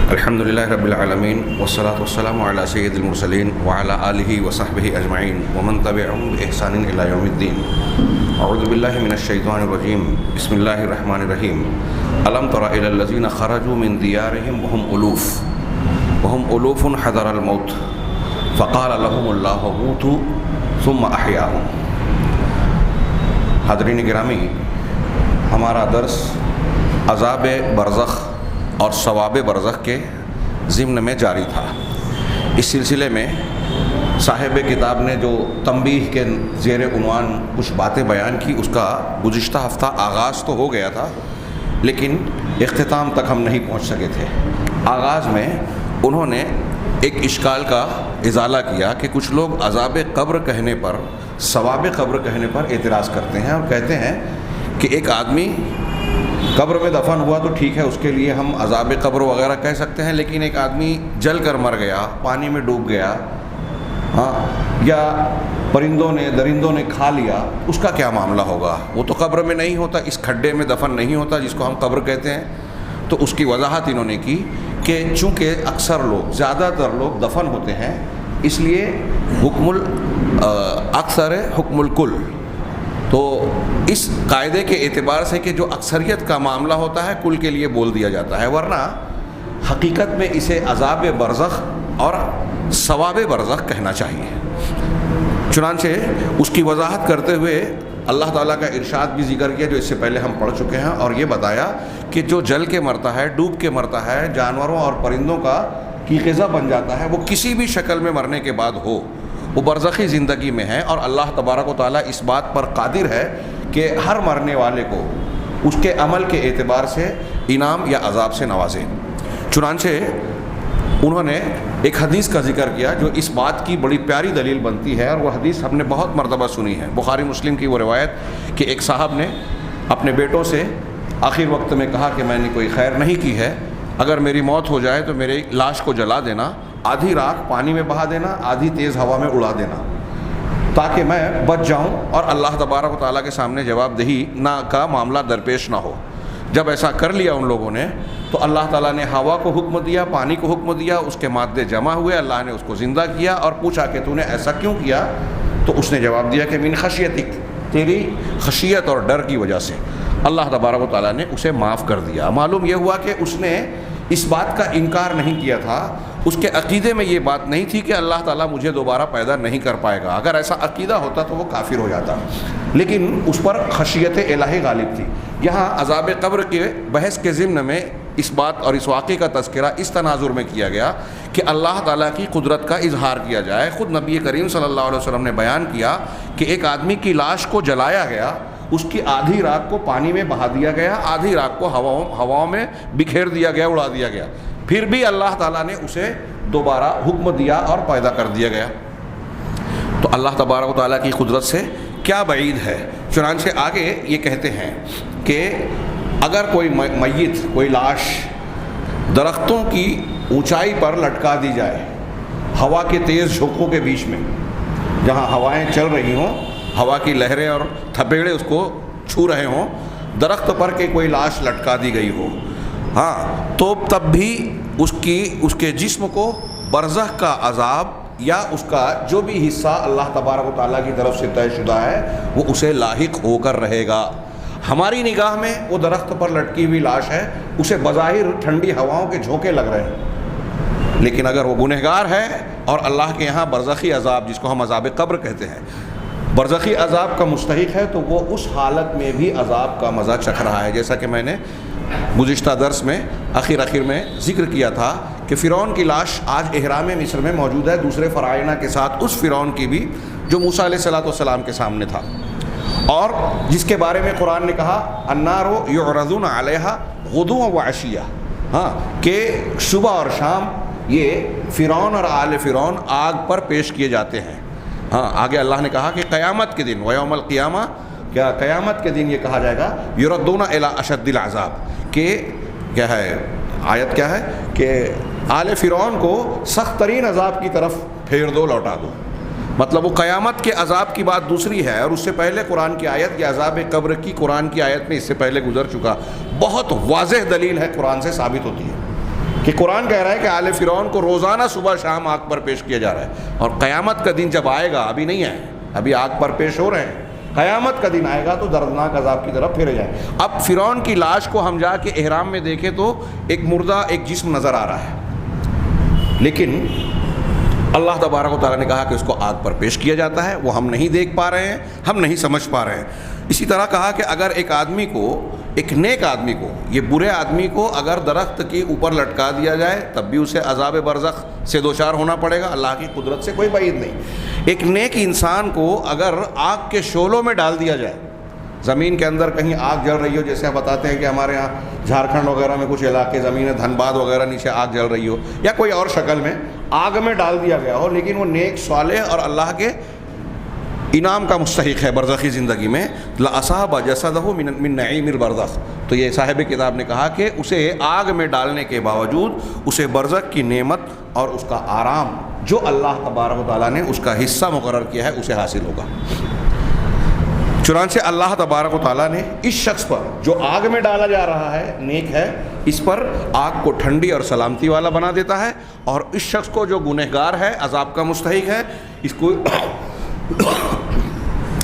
الحمد لله رب العالمين والصلاة والسلام على سيد المرسلين وعلى آله وصحبه أجمعين ومن تبعهم بإحسان إلى يوم الدين. أعوذ بالله من الشيطان الرجيم. بسم الله الرحمن الرحيم. ألم تر إلى الذين خرجوا من ديارهم وهم ألوف حذر الموت فقال لهم الله موتوا ثم أحياهم. حاضرین گرامی، ہمارا درس عذاب برزخ اور ثواب برزخ کے ضمن میں جاری تھا. اس سلسلے میں صاحب کتاب نے جو تنبیہ کے زیر عنوان کچھ باتیں بیان کی، اس کا گزشتہ ہفتہ آغاز تو ہو گیا تھا، لیکن اختتام تک ہم نہیں پہنچ سکے تھے. آغاز میں انہوں نے ایک اشکال کا ازالہ کیا کہ کچھ لوگ عذاب قبر کہنے پر، ثواب قبر کہنے پر اعتراض کرتے ہیں اور کہتے ہیں کہ ایک آدمی قبر میں دفن ہوا تو ٹھیک ہے، اس کے لیے ہم عذاب قبر وغیرہ کہہ سکتے ہیں، لیکن ایک آدمی جل کر مر گیا، پانی میں ڈوب گیا، یا پرندوں نے درندوں نے کھا لیا، اس کا کیا معاملہ ہوگا؟ وہ تو قبر میں نہیں ہوتا، اس کھڈے میں دفن نہیں ہوتا جس کو ہم قبر کہتے ہیں. تو اس کی وضاحت انہوں نے کی کہ چونکہ اکثر لوگ، زیادہ تر لوگ دفن ہوتے ہیں، اس لیے حکم اکثر حکم الکل. تو اس قاعدے کے اعتبار سے کہ جو اکثریت کا معاملہ ہوتا ہے کل کے لیے بول دیا جاتا ہے، ورنہ حقیقت میں اسے عذاب برزخ اور ثواب برزخ کہنا چاہیے. چنانچہ اس کی وضاحت کرتے ہوئے اللہ تعالیٰ کا ارشاد بھی ذکر کیا جو اس سے پہلے ہم پڑھ چکے ہیں، اور یہ بتایا کہ جو جل کے مرتا ہے، ڈوب کے مرتا ہے، جانوروں اور پرندوں کی غذا بن جاتا ہے، وہ کسی بھی شکل میں مرنے کے بعد ہو، وہ برزخی زندگی میں ہے، اور اللہ تبارک و تعالیٰ اس بات پر قادر ہے کہ ہر مرنے والے کو اس کے عمل کے اعتبار سے انعام یا عذاب سے نوازے. چنانچہ انہوں نے ایک حدیث کا ذکر کیا جو اس بات کی بڑی پیاری دلیل بنتی ہے، اور وہ حدیث ہم نے بہت مرتبہ سنی ہے. بخاری مسلم کی وہ روایت کہ ایک صاحب نے اپنے بیٹوں سے آخر وقت میں کہا کہ میں نے کوئی خیر نہیں کی ہے، اگر میری موت ہو جائے تو میری لاش کو جلا دینا، آدھی راکھ پانی میں بہا دینا، آدھی تیز ہوا میں اڑا دینا، تاکہ میں بچ جاؤں اور اللہ تبارک و تعالیٰ کے سامنے جواب دہی نہ کا معاملہ درپیش نہ ہو. جب ایسا کر لیا ان لوگوں نے تو اللہ تعالیٰ نے ہوا کو حکم دیا، پانی کو حکم دیا، اس کے مادے جمع ہوئے، اللہ نے اس کو زندہ کیا اور پوچھا کہ تو نے ایسا کیوں کیا؟ تو اس نے جواب دیا کہ من خشیتک، تیری خشیت اور ڈر کی وجہ سے. اللہ تبارک و تعالیٰ نے اسے معاف کر دیا. معلوم یہ ہوا کہ اس نے اس بات کا انکار نہیں کیا تھا، اس کے عقیدے میں یہ بات نہیں تھی کہ اللہ تعالیٰ مجھے دوبارہ پیدا نہیں کر پائے گا. اگر ایسا عقیدہ ہوتا تو وہ کافر ہو جاتا، لیکن اس پر خشیت الہی غالب تھی. یہاں عذاب قبر کے بحث کے ضمن میں اس بات اور اس واقعے کا تذکرہ اس تناظر میں کیا گیا کہ اللہ تعالیٰ کی قدرت کا اظہار کیا جائے. خود نبی کریم صلی اللہ علیہ وسلم نے بیان کیا کہ ایک آدمی کی لاش کو جلایا گیا، اس کی آدھی راکھ کو پانی میں بہا دیا گیا، آدھی راکھ کو ہواؤں میں بکھیر دیا گیا، اڑا دیا گیا، پھر بھی اللہ تعالیٰ نے اسے دوبارہ حکم دیا اور پیدا کر دیا گیا. تو اللہ تبارک و تعالیٰ کی قدرت سے کیا بعید ہے. چنانچہ آگے یہ کہتے ہیں کہ اگر کوئی میت، کوئی لاش درختوں کی اونچائی پر لٹکا دی جائے، ہوا کے تیز جھونکوں کے بیچ میں، جہاں ہوائیں چل رہی ہوں، ہوا کی لہریں اور تھپیڑے اس کو چھو رہے ہوں، درخت پر کہ کوئی لاش لٹکا دی گئی ہو، تو تب بھی اس کے جسم کو برزخ کا عذاب یا اس کا جو بھی حصہ اللہ تبارک و تعالیٰ کی طرف سے طے شدہ ہے وہ اسے لاحق ہو کر رہے گا. ہماری نگاہ میں وہ درخت پر لٹکی ہوئی لاش ہے، اسے بظاہر ٹھنڈی ہواؤں کے جھونکے لگ رہے ہیں، لیکن اگر وہ گنہگار ہے اور اللہ کے یہاں برزخی عذاب، جس کو ہم عذاب قبر کہتے ہیں، برزخی عذاب کا مستحق ہے، تو وہ اس حالت میں بھی عذاب کا مزہ چکھ رہا ہے. جیسا کہ میں نے گزشتہ درس میں آخر میں ذکر کیا تھا کہ فرعون کی لاش آج احرام مصر میں موجود ہے، دوسرے فرعونہ کے ساتھ اس فرعون کی بھی جو موسیٰ علیہ السلام کے سامنے تھا، اور جس کے بارے میں قرآن نے کہا النار یعرضون علیہا غدوا وعشیہ، کہ صبح اور شام یہ فرعون اور آل فرعون آگ پر پیش کیے جاتے ہیں. آگے اللہ نے کہا کہ قیامت کے دن ویوم القیامہ، کیا قیامت کے دن یہ کہا جائے گا یردون الی اشد العذاب، کہ کیا ہے آیت کیا ہے کہ آل فرعون کو سخت ترین عذاب کی طرف پھیر دو، لوٹا دو. مطلب وہ قیامت کے عذاب کی بات دوسری ہے، اور اس سے پہلے قرآن کی آیت یہ عذاب قبر کی قرآن کی آیت میں اس سے پہلے گزر چکا، بہت واضح دلیل ہے، قرآن سے ثابت ہوتی ہے. کہ قرآن کہہ رہا ہے کہ آل فرعون کو روزانہ صبح شام آگ پر پیش کیا جا رہا ہے، اور قیامت کا دن جب آئے گا، ابھی نہیں ہے، ابھی آگ پر پیش ہو رہے ہیں، قیامت کا دن آئے گا تو دردناک عذاب کی طرف پھرے جائیں۔ اب فرعون کی لاش کو ہم جا کے احرام میں دیکھیں تو ایک مردہ ایک جسم نظر آ رہا ہے، لیکن اللہ تبارک و تعالیٰ نے کہا کہ اس کو آگ پر پیش کیا جاتا ہے، وہ ہم نہیں دیکھ پا رہے ہیں، ہم نہیں سمجھ پا رہے ہیں۔ اسی طرح کہا کہ اگر ایک آدمی کو، ایک نیک آدمی کو، یہ برے آدمی کو اگر درخت کے اوپر لٹکا دیا جائے تب بھی اسے عذاب برزخ سے دوچار ہونا پڑے گا، اللہ کی قدرت سے کوئی بعید نہیں۔ ایک نیک انسان کو اگر آگ کے شعلوں میں ڈال دیا جائے، زمین کے اندر کہیں آگ جل رہی ہو، جیسے آپ بتاتے ہیں کہ ہمارے یہاں جھارکھنڈ وغیرہ میں کچھ علاقے زمین دھنباد وغیرہ نیچے آگ جل رہی ہو، یا کوئی اور شکل میں آگ میں ڈال دیا گیا ہو، لیکن وہ نیک صالح اور اللہ کے انعام کا مستحق ہے برزخی زندگی میں، لَأَصَابَ جَسَدَهُ مِن نَعِيمِ الْبَرْزَخ، تو یہ صاحب کتاب نے کہا کہ اسے آگ میں ڈالنے کے باوجود اسے برزخ کی نعمت اور اس کا آرام جو اللہ تبارک و تعالیٰ نے اس کا حصہ مقرر کیا ہے اسے حاصل ہوگا۔ چنانچہ اللہ تبارک و تعالیٰ نے اس شخص پر جو آگ میں ڈالا جا رہا ہے، نیک ہے، اس پر آگ کو ٹھنڈی اور سلامتی والا بنا دیتا ہے، اور اس شخص کو جو گنہگار ہے، عذاب کا مستحق ہے،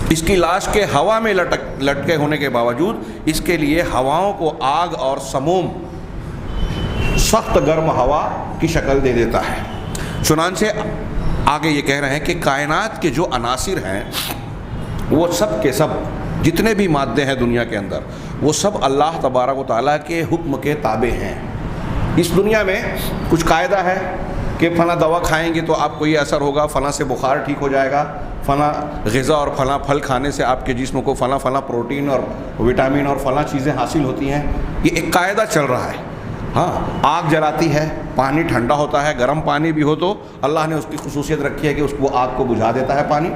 اس کی لاش کے ہوا میں لٹکے ہونے کے باوجود اس کے لیے ہواؤں کو آگ اور سموم، سخت گرم ہوا کی شکل دے دیتا ہے۔ چنانچہ آگے یہ کہہ رہے ہیں کہ کائنات کے جو عناصر ہیں وہ سب کے سب، جتنے بھی مادے ہیں دنیا کے اندر، وہ سب اللہ تبارک و تعالیٰ کے حکم کے تابع ہیں۔ اس دنیا میں کچھ قاعدہ ہے کہ فلاں دوا کھائیں گے تو آپ کو یہ اثر ہوگا، فلاں سے بخار ٹھیک ہو جائے گا، فلاں غذا اور فلاں پھل کھانے سے آپ کے جسم کو فلاں پروٹین اور وٹامن اور فلاں چیزیں حاصل ہوتی ہیں، یہ ایک قاعدہ چل رہا ہے۔ ہاں، آگ جلاتی ہے، پانی ٹھنڈا ہوتا ہے، گرم پانی بھی ہو تو اللہ نے اس کی خصوصیت رکھی ہے کہ اس کو آگ کو بجھا دیتا ہے پانی،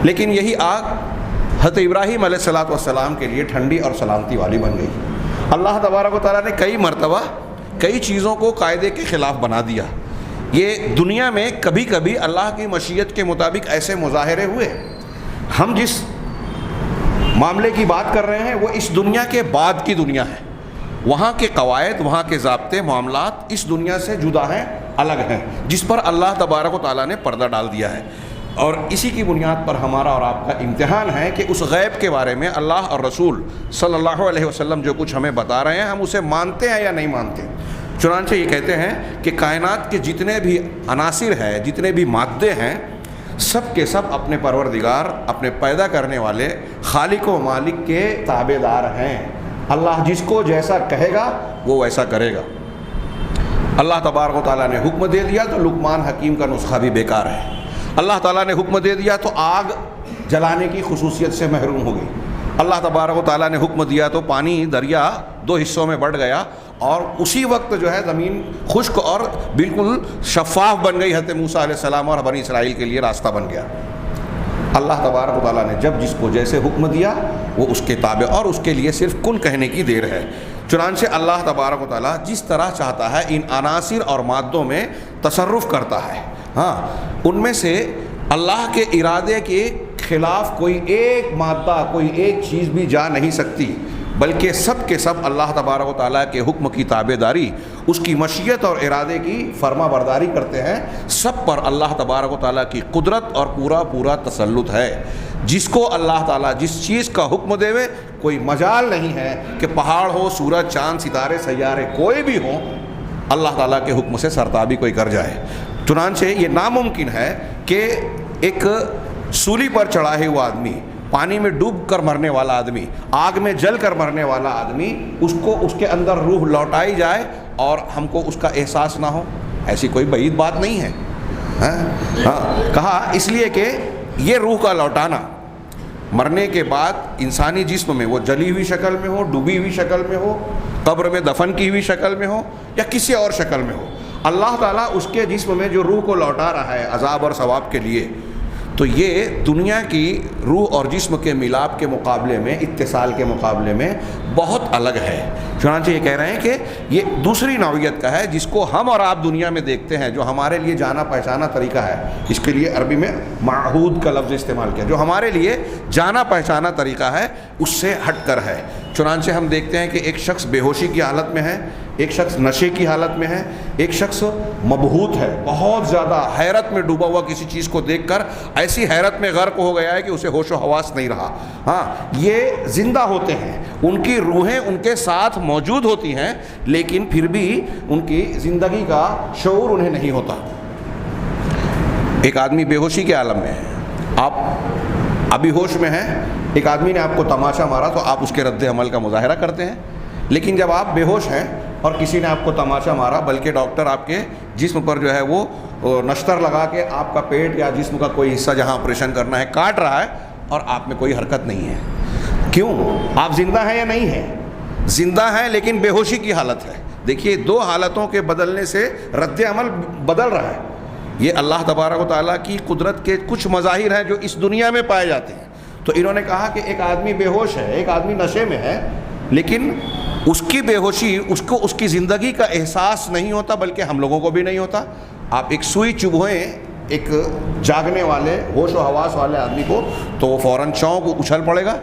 لیکن یہی آگ حضرت ابراہیم علیہ السلام کے لیے ٹھنڈی اور سلامتی والی بن گئی۔ اللہ تبارک و تعالیٰ نے کئی مرتبہ کئی چیزوں کو قاعدے کے خلاف بنا دیا۔ یہ دنیا میں کبھی کبھی اللہ کی مشیت کے مطابق ایسے مظاہرے ہوئے۔ ہم جس معاملے کی بات کر رہے ہیں وہ اس دنیا کے بعد کی دنیا ہے، وہاں کے قواعد، وہاں کے ضابطے، معاملات اس دنیا سے جدا ہیں، الگ ہیں، جس پر اللہ تبارک و تعالیٰ نے پردہ ڈال دیا ہے۔ اور اسی کی بنیاد پر ہمارا اور آپ کا امتحان ہے کہ اس غیب کے بارے میں اللہ اور رسول صلی اللہ علیہ وسلم جو کچھ ہمیں بتا رہے ہیں ہم اسے مانتے ہیں یا نہیں مانتے۔ چنانچہ یہ کہتے ہیں کہ کائنات کے جتنے بھی عناصر ہیں، جتنے بھی مادے ہیں، سب کے سب اپنے پروردگار، اپنے پیدا کرنے والے خالق و مالک کے تابع دار ہیں۔ اللہ جس کو جیسا کہے گا وہ ویسا کرے گا۔ اللہ تبارک و تعالیٰ نے حکم دے دیا تو لقمان حکیم کا نسخہ بھی بیکار ہے۔ اللہ تعالیٰ نے حکم دے دیا تو آگ جلانے کی خصوصیت سے محروم ہو گئی۔ اللہ تبارک و تعالیٰ نے حکم دیا تو پانی دریا دو حصوں میں بٹ گیا، اور اسی وقت جو ہے زمین خشک اور بالکل شفاف بن گئی، حضرت موسیٰ علیہ السلام اور بنی اسرائیل کے لیے راستہ بن گیا۔ اللہ تبارک و تعالیٰ نے جب جس کو جیسے حکم دیا وہ اس کے تابع، اور اس کے لیے صرف کن کہنے کی دیر ہے۔ چنانچہ اللہ تبارک و تعالیٰ جس طرح چاہتا ہے ان عناصر اور مادوں میں تصرف کرتا ہے۔ ہاں، ان میں سے اللہ کے ارادے کے خلاف کوئی ایک مادہ، کوئی ایک چیز بھی جا نہیں سکتی، بلکہ سب کے سب اللہ تبارک و تعالیٰ کے حکم کی تابع داری، اس کی مشیت اور ارادے کی فرما برداری کرتے ہیں۔ سب پر اللہ تبارک و تعالیٰ کی قدرت اور پورا تسلط ہے۔ جس کو اللہ تعالیٰ جس چیز کا حکم دے وے، کوئی مجال نہیں ہے کہ پہاڑ ہو، سورج، چاند، ستارے، سیارے کوئی بھی ہوں، اللہ تعالیٰ کے حکم سے سرتابی کوئی کر جائے۔ چنانچہ یہ ناممکن ہے کہ ایک سولی پر چڑھائے ہوا آدمی، پانی میں ڈوب کر مرنے والا آدمی، آگ میں جل کر مرنے والا آدمی، اس کو اس کے اندر روح لوٹائی جائے اور ہم کو اس کا احساس نہ ہو، ایسی کوئی بعید بات نہیں ہے۔ ہاں، کہا اس لیے کہ یہ روح کا لوٹانا مرنے کے بعد انسانی جسم میں، وہ جلی ہوئی شکل میں ہو، ڈوبی ہوئی شکل میں ہو، قبر میں دفن کی ہوئی شکل میں ہو، یا کسی اور شکل میں ہو، اللہ تعالیٰ اس کے جسم میں جو روح کو لوٹا رہا ہے عذاب اور ثواب کے لیے، تو یہ دنیا کی روح اور جسم کے ملاپ کے مقابلے میں، اتصال کے مقابلے میں بہت الگ ہے۔ چنانچہ یہ کہہ رہے ہیں کہ یہ دوسری نوعیت کا ہے جس کو ہم اور آپ دنیا میں دیکھتے ہیں، جو ہمارے لیے جانا پہچانا طریقہ ہے۔ اس کے لیے عربی میں معہود کا لفظ استعمال کیا، جو ہمارے لیے جانا پہچانا طریقہ ہے اس سے ہٹ کر ہے۔ چنانچہ ہم دیکھتے ہیں کہ ایک شخص بے ہوشی کی حالت میں ہے، ایک شخص نشے کی حالت میں ہے، ایک شخص مبہوت ہے، بہت زیادہ حیرت میں ڈوبا ہوا کسی چیز کو دیکھ کر ایسی حیرت میں غرق ہو گیا ہے کہ اسے ہوش و حواس نہیں رہا۔ ہاں، یہ زندہ ہوتے ہیں، ان کی روحیں ان کے ساتھ موجود ہوتی ہیں، لیکن پھر بھی ان کی زندگی کا شعور انہیں نہیں ہوتا۔ ایک آدمی بے ہوشی کے عالم میں ہے، آپ ابھی ہوش میں ہیں، ایک آدمی نے آپ کو تماشا مارا تو آپ اس کے رد عمل کا مظاہرہ کرتے ہیں، لیکن جب آپ بے ہوش ہیں اور کسی نے آپ کو تماشا مارا، بلکہ ڈاکٹر آپ کے جسم پر جو ہے وہ نشتر لگا کے آپ کا پیٹ یا جسم کا کوئی حصہ جہاں آپریشن کرنا ہے کاٹ رہا ہے اور آپ میں کوئی حرکت نہیں ہے، کیوں؟ آپ زندہ ہیں یا نہیں ہیں؟ زندہ ہیں لیکن بے ہوشی کی حالت ہے۔ دیکھیے، دو حالتوں کے بدلنے سے رد عمل بدل رہا ہے۔ یہ اللہ تبارک و تعالیٰ کی قدرت کے کچھ مظاہر ہیں جو اس دنیا میں پائے جاتے ہیں۔ تو انہوں نے کہا کہ ایک آدمی بے ہوش ہے، ایک آدمی نشے میں ہے، لیکن اس کی بے ہوشی اس کو اس کی زندگی کا احساس نہیں ہوتا، بلکہ ہم لوگوں کو بھی نہیں ہوتا۔ آپ ایک سوئی چبھوئیں ایک جاگنے والے ہوش و حواس والے آدمی کو تو وہ فوراً چونک اچھل پڑے گا،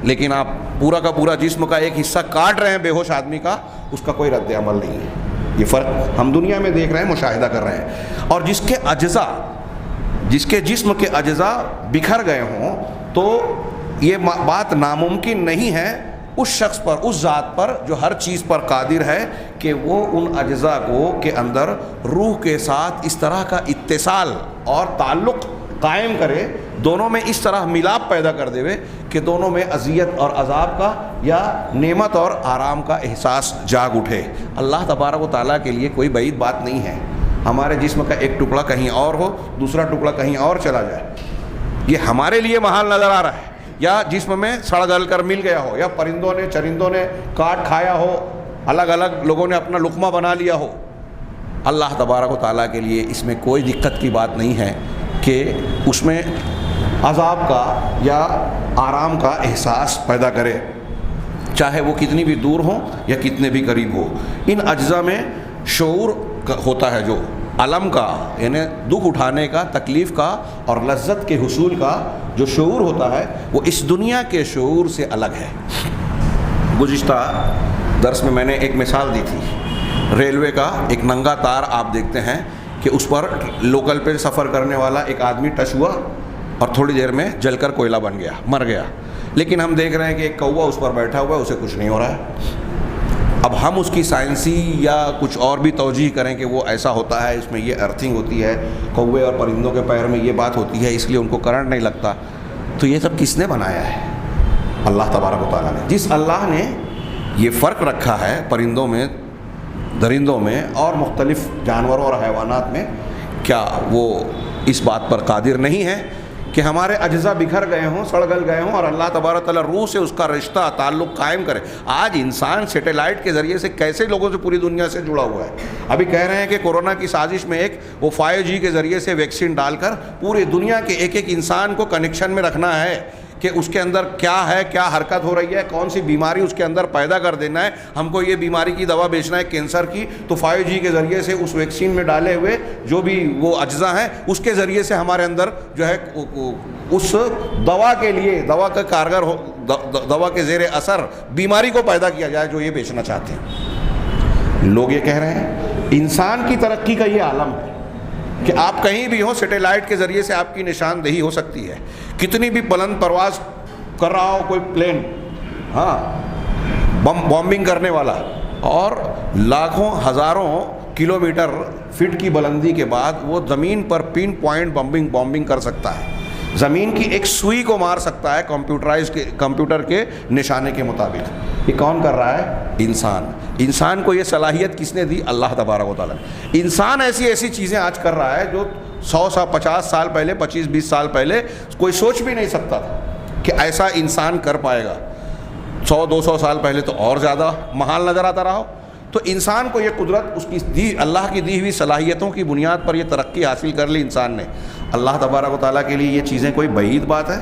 لیکن آپ پورا کا پورا جسم کا ایک حصہ کاٹ رہے ہیں بے ہوش آدمی کا، اس کا کوئی رد عمل نہیں ہے۔ یہ فرق ہم دنیا میں دیکھ رہے ہیں، مشاہدہ کر رہے ہیں۔ اور جس کے جسم کے اجزاء بکھر گئے ہوں تو یہ بات ناممکن نہیں ہے اس شخص پر، اس ذات پر جو ہر چیز پر قادر ہے کہ وہ ان اجزاء کو کے اندر روح کے ساتھ اس طرح کا اتصال اور تعلق قائم کرے، دونوں میں اس طرح ملاپ پیدا کر دے کہ دونوں میں اذیت اور عذاب کا یا نعمت اور آرام کا احساس جاگ اٹھے۔ اللہ تبارک و تعالیٰ کے لیے کوئی بعید بات نہیں ہے۔ ہمارے جسم کا ایک ٹکڑا کہیں اور ہو، دوسرا ٹکڑا کہیں اور چلا جائے، یہ ہمارے لیے محال نظر آ رہا ہے، یا جسم میں سڑ گل کر مل گیا ہو، یا پرندوں نے چرندوں نے کاٹ کھایا ہو، الگ الگ لوگوں نے اپنا لقمہ بنا لیا ہو۔ اللہ تبارک و تعالیٰ کے لیے اس میں کوئی دقت کی بات نہیں ہے کہ اس میں عذاب کا یا آرام کا احساس پیدا کرے، چاہے وہ کتنی بھی دور ہوں یا کتنے بھی قریب ہو۔ ان اجزاء میں شعور ہوتا ہے، جو علم کا یعنی دکھ اٹھانے کا، تکلیف کا اور لذت کے حصول کا جو شعور ہوتا ہے وہ اس دنیا کے شعور سے الگ ہے۔ گزشتہ درس میں نے ایک مثال دی تھی، ریلوے کا ایک ننگا تار آپ دیکھتے ہیں کہ اس پر لوکل پہ سفر کرنے والا ایک آدمی ٹچ ہوا اور تھوڑی دیر میں جل کر کوئلہ بن گیا، مر گیا، لیکن ہم دیکھ رہے ہیں کہ ایک کوا اس پر بیٹھا ہوا ہے، اسے کچھ نہیں ہو رہا ہے۔ اب ہم اس کی سائنسی یا کچھ اور بھی توجیہ کریں کہ وہ ایسا ہوتا ہے، اس میں یہ ارتھنگ ہوتی ہے، کوے اور پرندوں کے پیر میں یہ بات ہوتی ہے، اس لیے ان کو کرنٹ نہیں لگتا، تو یہ سب کس نے بنایا ہے؟ اللہ تبارک و تعالیٰ نے۔ جس اللہ نے یہ فرق رکھا ہے پرندوں میں، درندوں میں اور مختلف جانوروں اور حیوانات میں، کیا وہ اس بات پر قادر نہیں ہے کہ ہمارے اجزاء بکھر گئے ہوں، سڑ گل گئے ہوں اور اللہ تبارک تعالیٰ روح سے اس کا رشتہ تعلق قائم کرے؟ آج انسان سیٹلائٹ کے ذریعے سے کیسے لوگوں سے پوری دنیا سے جڑا ہوا ہے۔ ابھی کہہ رہے ہیں کہ کورونا کی سازش میں ایک وہ 5G کے ذریعے سے ویکسین ڈال کر پوری دنیا کے ایک ایک انسان کو کنیکشن میں رکھنا ہے کہ اس کے اندر کیا ہے، کیا حرکت ہو رہی ہے، کون سی بیماری اس کے اندر پیدا کر دینا ہے، ہم کو یہ بیماری کی دوا بیچنا ہے کینسر کی، تو 5G کے ذریعے سے اس ویکسین میں ڈالے ہوئے جو بھی وہ اجزاء ہیں اس کے ذریعے سے ہمارے اندر جو ہے اس دوا کے لیے، دوا کا کارگر ہو، دوا کے زیر اثر بیماری کو پیدا کیا جائے جو یہ بیچنا چاہتے ہیں۔ لوگ یہ کہہ رہے ہیں انسان کی ترقی کا یہ عالم ہے کہ آپ کہیں بھی ہو، سیٹلائٹ کے ذریعے سے آپ کی نشاندہی ہو سکتی ہے، کتنی بھی بلند پرواز کر رہا ہو کوئی پلین، ہاں بامبنگ کرنے والا، اور لاکھوں ہزاروں کلومیٹر فٹ کی بلندی کے بعد وہ زمین پر پن پوائنٹ بامبنگ کر سکتا ہے، زمین کی ایک سوئی کو مار سکتا ہے کمپیوٹر کے نشانے کے مطابق۔ یہ کون کر رہا ہے؟ انسان۔ انسان کو یہ صلاحیت کس نے دی؟ اللہ تبارک و تعالیٰ۔ انسان ایسی چیزیں آج کر رہا ہے جو 150 سال پہلے، 25-20 سال پہلے کوئی سوچ بھی نہیں سکتا تھا کہ ایسا انسان کر پائے گا۔ 100-200 سال پہلے تو اور زیادہ محال نظر آتا رہا۔ تو انسان کو یہ قدرت، اس کی اللہ کی دی ہوئی صلاحیتوں کی بنیاد پر یہ ترقی حاصل کر لی انسان نے۔ اللہ تبارک و تعالیٰ کے لیے یہ چیزیں کوئی بعید بات ہے؟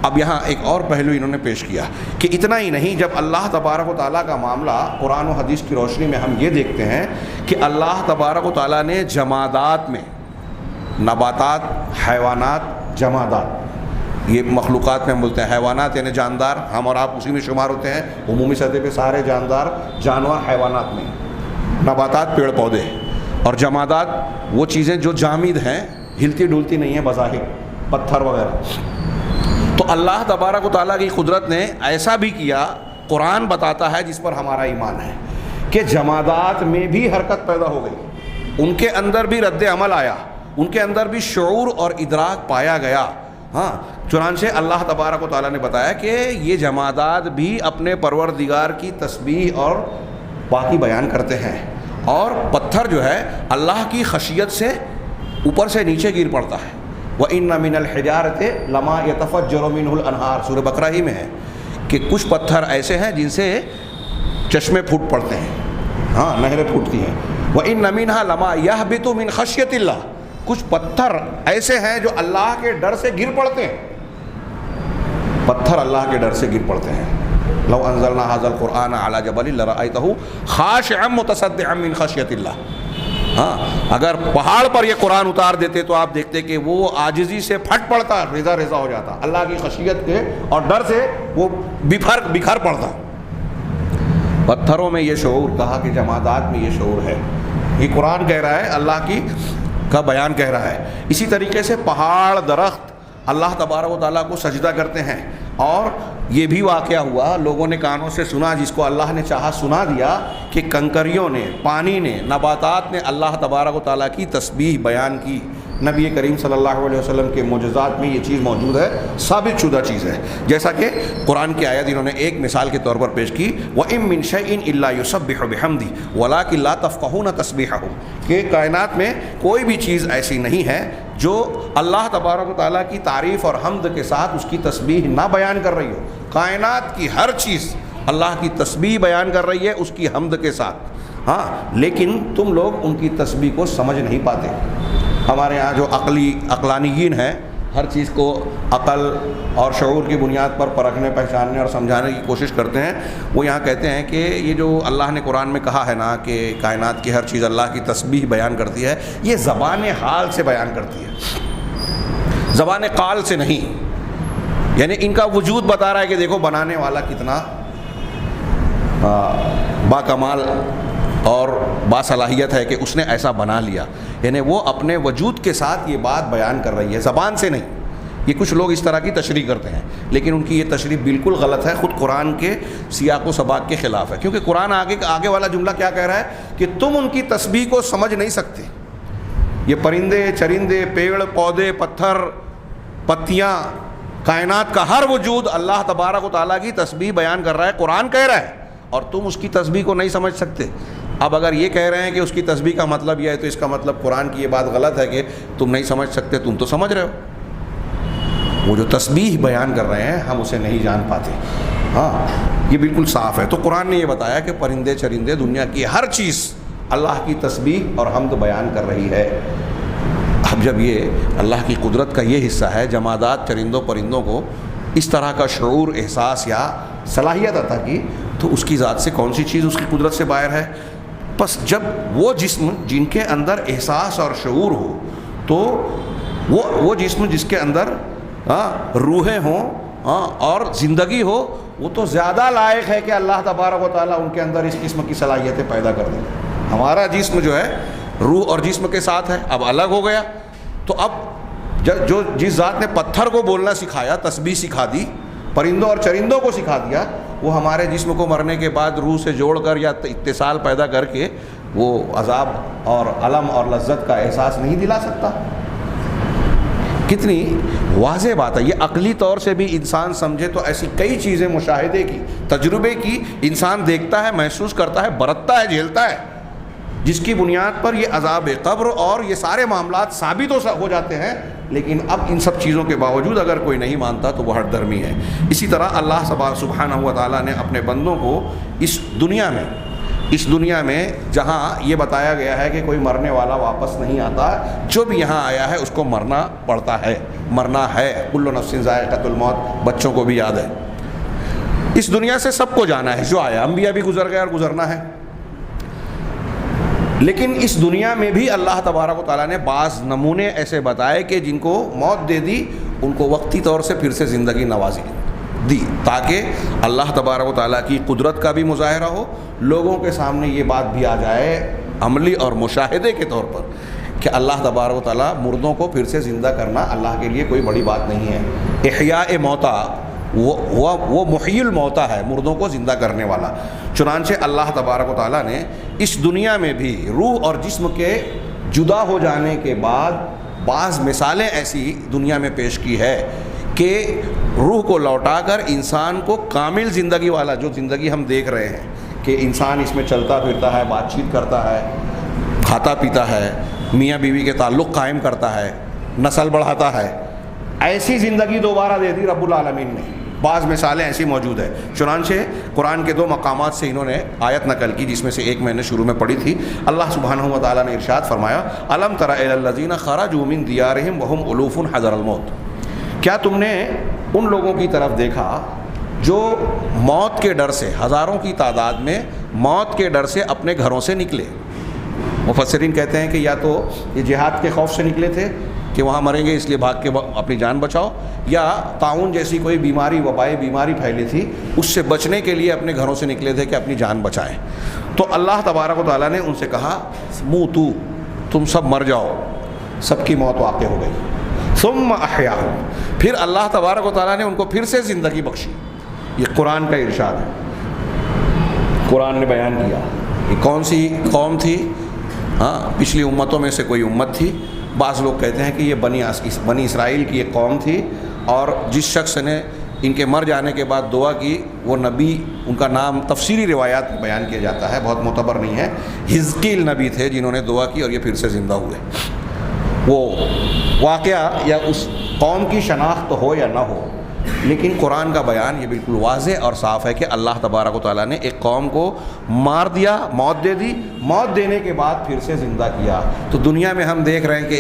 اب یہاں ایک اور پہلو انہوں نے پیش کیا کہ اتنا ہی نہیں، جب اللہ تبارک و تعالیٰ کا معاملہ قرآن و حدیث کی روشنی میں ہم یہ دیکھتے ہیں کہ اللہ تبارک و تعالیٰ نے جمادات میں، نباتات، حیوانات، جمادات، یہ مخلوقات میں ہم بولتے ہیں حیوانات یعنی جاندار، ہم اور آپ اسی میں شمار ہوتے ہیں، عمومی سطح پہ سارے جاندار جانور حیوانات میں، نباتات پیڑ پودے، اور جمادات وہ چیزیں جو جامد ہیں، ہلتی ڈولتی نہیں ہیں بظاہر، پتھر وغیرہ۔ تو اللہ تبارک و تعالیٰ کی قدرت نے ایسا بھی کیا، قرآن بتاتا ہے جس پر ہمارا ایمان ہے، کہ جمادات میں بھی حرکت پیدا ہو گئی، ان کے اندر بھی رد عمل آیا، ان کے اندر بھی شعور اور ادراک پایا گیا۔ ہاں، چنانچہ اللہ تبارک و تعالیٰ نے بتایا کہ یہ جمادات بھی اپنے پروردگار کی تسبیح اور پاکی بیان کرتے ہیں، اور پتھر جو ہے اللہ کی خشیت سے اوپر سے نیچے گر پڑتا ہے۔ وَإِنَّ مِنَ الْحِجَارَةِ لَمَا يَتَفَجَّرُ مِنْهُ الْأَنْهَارُ، سورہ بقرہ ہی میں ہے کہ کچھ پتھر ایسے ہیں جن سے چشمے پھوٹ پڑتے ہیں، ہاں نہریں پھوٹتی ہیں۔ وَإِنَّ مِنْهَا لَمَا يَهْبِطُ مِنْ خَشْيَةِ اللَّهِ، کچھ پتھر ایسے ہیں جو اللہ کے ڈر سے گر پڑتے ہیں، پتھر اللہ کے ڈر سے گر پڑتے ہیں۔ لو انزلنا هذا القرآن على جبل لرأيته خاشعا متصدعا من خشية الله، ہاں اگر پہاڑ پر یہ قرآن اتار دیتے تو آپ دیکھتے کہ وہ عاجزی سے پھٹ پڑتا، ریزہ ریزہ ہو جاتا، اللہ کی خشیت کے اور ڈر سے وہ بکھر پڑتا۔ پتھروں میں یہ شعور، کہا کہ جمادات میں یہ شعور ہے، یہ قرآن کہہ رہا ہے، اللہ کی کا بیان کہہ رہا ہے۔ اسی طریقے سے پہاڑ درخت اللہ تبارک و تعالیٰ کو سجدہ کرتے ہیں، اور یہ بھی واقعہ ہوا، لوگوں نے کانوں سے سنا، جس کو اللہ نے چاہا سنا دیا، کہ کنکریوں نے، پانی نے، نباتات نے اللہ تبارک و تعالیٰ کی تسبیح بیان کی۔ نبی کریم صلی اللہ علیہ وسلم کے معجزات میں یہ چیز موجود ہے، ثابت شدہ چیز ہے، جیسا کہ قرآن کی آیت انہوں نے ایک مثال کے طور پر پیش کی، وَإِن مِّن شَيْءٍ إِلَّا يُسَبِّحُ بِحَمْدِهِ وَلَٰكِن لَّا تَفْقَهُونَ تَسْبِيحَهُمْ، کہ کائنات میں کوئی بھی چیز ایسی نہیں ہے جو اللہ تبارک و تعالیٰ کی تعریف اور حمد کے ساتھ اس کی تسبیح نہ بیان کر رہی ہو۔ کائنات کی ہر چیز اللہ کی تسبیح بیان کر رہی ہے اس کی حمد کے ساتھ، ہاں، لیکن تم لوگ ان کی تسبیح کو سمجھ نہیں پاتے۔ ہمارے ہاں جو عقلانیین ہیں، ہر چیز کو عقل اور شعور کی بنیاد پر پرکھنے، پہچاننے اور سمجھانے کی کوشش کرتے ہیں، وہ یہاں کہتے ہیں کہ یہ جو اللہ نے قرآن میں کہا ہے نا کہ کائنات کی ہر چیز اللہ کی تسبیح بیان کرتی ہے، یہ زبان حال سے بیان کرتی ہے، زبان قال سے نہیں، یعنی ان کا وجود بتا رہا ہے کہ دیکھو بنانے والا کتنا باکمال اور باصلاحیت ہے کہ اس نے ایسا بنا لیا، یعنی وہ اپنے وجود کے ساتھ یہ بات بیان کر رہی ہے، زبان سے نہیں۔ یہ کچھ لوگ اس طرح کی تشریح کرتے ہیں، لیکن ان کی یہ تشریح بالکل غلط ہے، خود قرآن کے سیاق و سباق کے خلاف ہے، کیونکہ قرآن آگے والا جملہ کیا کہہ رہا ہے کہ تم ان کی تسبیح کو سمجھ نہیں سکتے۔ یہ پرندے چرندے، پیڑ پودے، پتھر پتیاں، کائنات کا ہر وجود اللہ تبارک و تعالیٰ کی تسبیح بیان کر رہا ہے، قرآن کہہ رہا ہے، اور تم اس کی تسبیح کو نہیں سمجھ سکتے۔ اب اگر یہ کہہ رہے ہیں کہ اس کی تسبیح کا مطلب یہ ہے، تو اس کا مطلب قرآن کی یہ بات غلط ہے کہ تم نہیں سمجھ سکتے، تم تو سمجھ رہے ہو، وہ جو تسبیح بیان کر رہے ہیں ہم اسے نہیں جان پاتے۔ ہاں، یہ بالکل صاف ہے۔ تو قرآن نے یہ بتایا کہ پرندے چرندے، دنیا کی ہر چیز اللہ کی تسبیح اور حمد بیان کر رہی ہے۔ اب جب یہ اللہ کی قدرت کا یہ حصہ ہے، جمادات چرندوں پرندوں کو اس طرح کا شعور، احساس یا صلاحیت عطا کی، تو اس کی ذات سے کون سی چیز اس کی قدرت سے باہر ہے؟ بس جب وہ جسم جن کے اندر احساس اور شعور ہو، تو وہ جسم جس کے اندر روحیں ہوں اور زندگی ہو، وہ تو زیادہ لائق ہے کہ اللہ تبارک و تعالیٰ ان کے اندر اس قسم کی صلاحیتیں پیدا کر دیں۔ ہمارا جسم جو ہے روح اور جسم کے ساتھ ہے، اب الگ ہو گیا، تو اب جو جس ذات نے پتھر کو بولنا سکھایا، تسبیح سکھا دی، پرندوں اور چرندوں کو سکھا دیا، وہ ہمارے جسم کو مرنے کے بعد روح سے جوڑ کر یا اتصال پیدا کر کے وہ عذاب اور الم اور لذت کا احساس نہیں دلا سکتا؟ کتنی واضح بات ہے یہ۔ عقلی طور سے بھی انسان سمجھے تو ایسی کئی چیزیں، مشاہدے کی، تجربے کی، انسان دیکھتا ہے، محسوس کرتا ہے، برتتا ہے، جھیلتا ہے، جس کی بنیاد پر یہ عذاب قبر اور یہ سارے معاملات ثابت ہو جاتے ہیں۔ لیکن اب ان سب چیزوں کے باوجود اگر کوئی نہیں مانتا تو وہ ہٹ درمی ہے۔ اسی طرح اللہ سبحانہ و تعالیٰ نے اپنے بندوں کو اس دنیا میں جہاں یہ بتایا گیا ہے کہ کوئی مرنے والا واپس نہیں آتا، جو بھی یہاں آیا ہے اس کو مرنا پڑتا ہے، مرنا ہے، کل نفس ذائقۃ الموت، بچوں کو بھی یاد ہے۔ اس دنیا سے سب کو جانا ہے، جو آیا، انبیاء بھی گزر گئے اور گزرنا ہے۔ لیکن اس دنیا میں بھی اللہ تبارک و تعالیٰ نے بعض نمونے ایسے بتائے کہ جن کو موت دے دی ان کو وقتی طور سے پھر سے زندگی نوازی دی تاکہ اللہ تبارک و تعالیٰ کی قدرت کا بھی مظاہرہ ہو، لوگوں کے سامنے یہ بات بھی آ جائے عملی اور مشاہدے کے طور پر کہ اللہ تبارک و تعالیٰ مردوں کو پھر سے زندہ کرنا اللہ کے لیے کوئی بڑی بات نہیں ہے۔ احیاء موتا وہ محیی الموتا ہے، مردوں کو زندہ کرنے والا۔ چنانچہ اللہ تبارک و تعالیٰ نے اس دنیا میں بھی روح اور جسم کے جدا ہو جانے کے بعد بعض مثالیں ایسی دنیا میں پیش کی ہے کہ روح کو لوٹا کر انسان کو کامل زندگی والا، جو زندگی ہم دیکھ رہے ہیں کہ انسان اس میں چلتا پھرتا ہے، بات چیت کرتا ہے، کھاتا پیتا ہے، میاں بیوی کے تعلق قائم کرتا ہے، نسل بڑھاتا ہے، ایسی زندگی دوبارہ دے دی رب العالمین نے۔ بعض مثالیں ایسی موجود ہیں۔ چنانچہ قرآن کے 2 مقامات سے انہوں نے آیت نقل کی، جس میں سے ایک میں نے شروع میں پڑھی تھی۔ اللہ سبحانہ و تعالیٰ نے ارشاد فرمایا الم تر الی الذین خرجوا من دیارہم وہم الوف حذر الموت، کیا تم نے ان لوگوں کی طرف دیکھا جو موت کے ڈر سے، ہزاروں کی تعداد میں موت کے ڈر سے اپنے گھروں سے نکلے؟ مفسرین کہتے ہیں کہ یا تو یہ جہاد کے خوف سے نکلے تھے کہ وہاں مریں گے اس لیے بھاگ کے اپنی جان بچاؤ، یا طاعون جیسی کوئی بیماری، وبائی بیماری پھیلی تھی، اس سے بچنے کے لیے اپنے گھروں سے نکلے تھے کہ اپنی جان بچائیں۔ تو اللہ تبارک و تعالیٰ نے ان سے کہا موتو، تم سب مر جاؤ، سب کی موت واقع ہو گئی۔ ثم احیاہم، پھر اللہ تبارک و تعالیٰ نے ان کو پھر سے زندگی بخشی۔ یہ قرآن کا ارشاد ہے، قرآن نے بیان کیا۔ یہ کون سی قوم تھی؟ پچھلی امتوں میں سے کوئی امت تھی۔ بعض لوگ کہتے ہیں کہ یہ بنی اسرائیل کی ایک قوم تھی، اور جس شخص نے ان کے مر جانے کے بعد دعا کی وہ نبی، ان کا نام تفسیری روایات میں بیان کیا جاتا ہے، بہت معتبر نہیں ہے، حزقیل نبی تھے جنہوں نے دعا کی اور یہ پھر سے زندہ ہوئے۔ وہ واقعہ یا اس قوم کی شناخت ہو یا نہ ہو، لیکن قرآن کا بیان یہ بالکل واضح اور صاف ہے کہ اللہ تبارک و تعالیٰ نے ایک قوم کو مار دیا، موت دے دی، موت دینے کے بعد پھر سے زندہ کیا۔ تو دنیا میں ہم دیکھ رہے ہیں کہ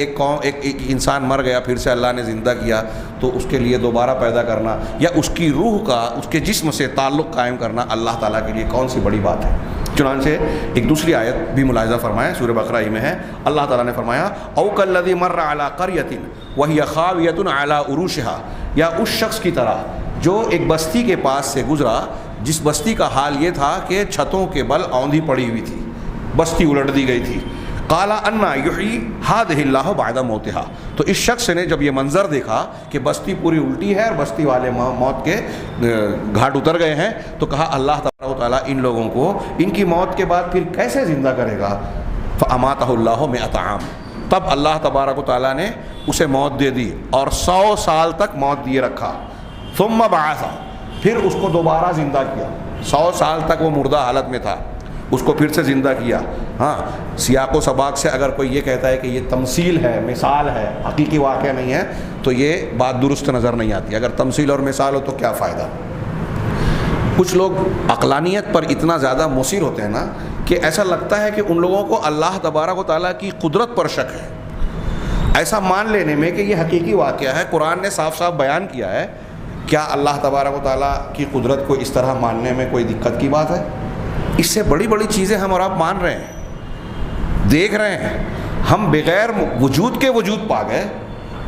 ایک انسان مر گیا، پھر سے اللہ نے زندہ کیا، تو اس کے لیے دوبارہ پیدا کرنا یا اس کی روح کا اس کے جسم سے تعلق قائم کرنا اللہ تعالیٰ کے لیے کون سی بڑی بات ہے۔ چنانچہ ایک دوسری آیت بھی ملاحظہ فرمائیں، سورہ بقرہ میں ہے، اللہ تعالیٰ نے فرمایا او کالذی مر علی قریۃ وہی خاویۃ علی عروشہا، یا اس شخص کی طرح جو ایک بستی کے پاس سے گزرا جس بستی کا حال یہ تھا کہ چھتوں کے بل اوندھی پڑی ہوئی تھی، بستی الٹ دی گئی تھی۔ قال انا یحیی ہذہ اللہ بعد موتہا، تو اس شخص نے جب یہ منظر دیکھا کہ بستی پوری الٹی ہے اور بستی والے موت کے گھاٹ اتر گئے ہیں، تو کہا اللہ تبارک و تعالیٰ ان لوگوں کو ان کی موت کے بعد پھر کیسے زندہ کرے گا؟ فاماتہ اللہ 100 عام، تب اللہ تبارک و تعالیٰ نے اسے موت دے دی اور 100 سال تک موت دیے رکھا۔ ثم بعث، پھر اس کو دوبارہ زندہ کیا۔ 100 سال تک وہ مردہ حالت میں تھا، اس کو پھر سے زندہ کیا۔ سیاق و سباق سے اگر کوئی یہ کہتا ہے کہ یہ تمثیل ہے، مثال ہے، حقیقی واقعہ نہیں ہے، تو یہ بات درست نظر نہیں آتی۔ اگر تمثیل اور مثال ہو تو کیا فائدہ؟ کچھ لوگ عقلانیت پر اتنا زیادہ مصر ہوتے ہیں نا کہ ایسا لگتا ہے کہ ان لوگوں کو اللہ تبارک و تعالیٰ کی قدرت پر شک ہے۔ ایسا مان لینے میں کہ یہ حقیقی واقعہ ہے، قرآن نے صاف صاف بیان کیا ہے، کیا اللہ تبارک و تعالیٰ کی قدرت کو اس طرح ماننے میں کوئی دقت کی بات ہے؟ اس سے بڑی بڑی چیزیں ہم اور آپ مان رہے ہیں، دیکھ رہے ہیں، ہم بغیر وجود کے وجود پا گئے۔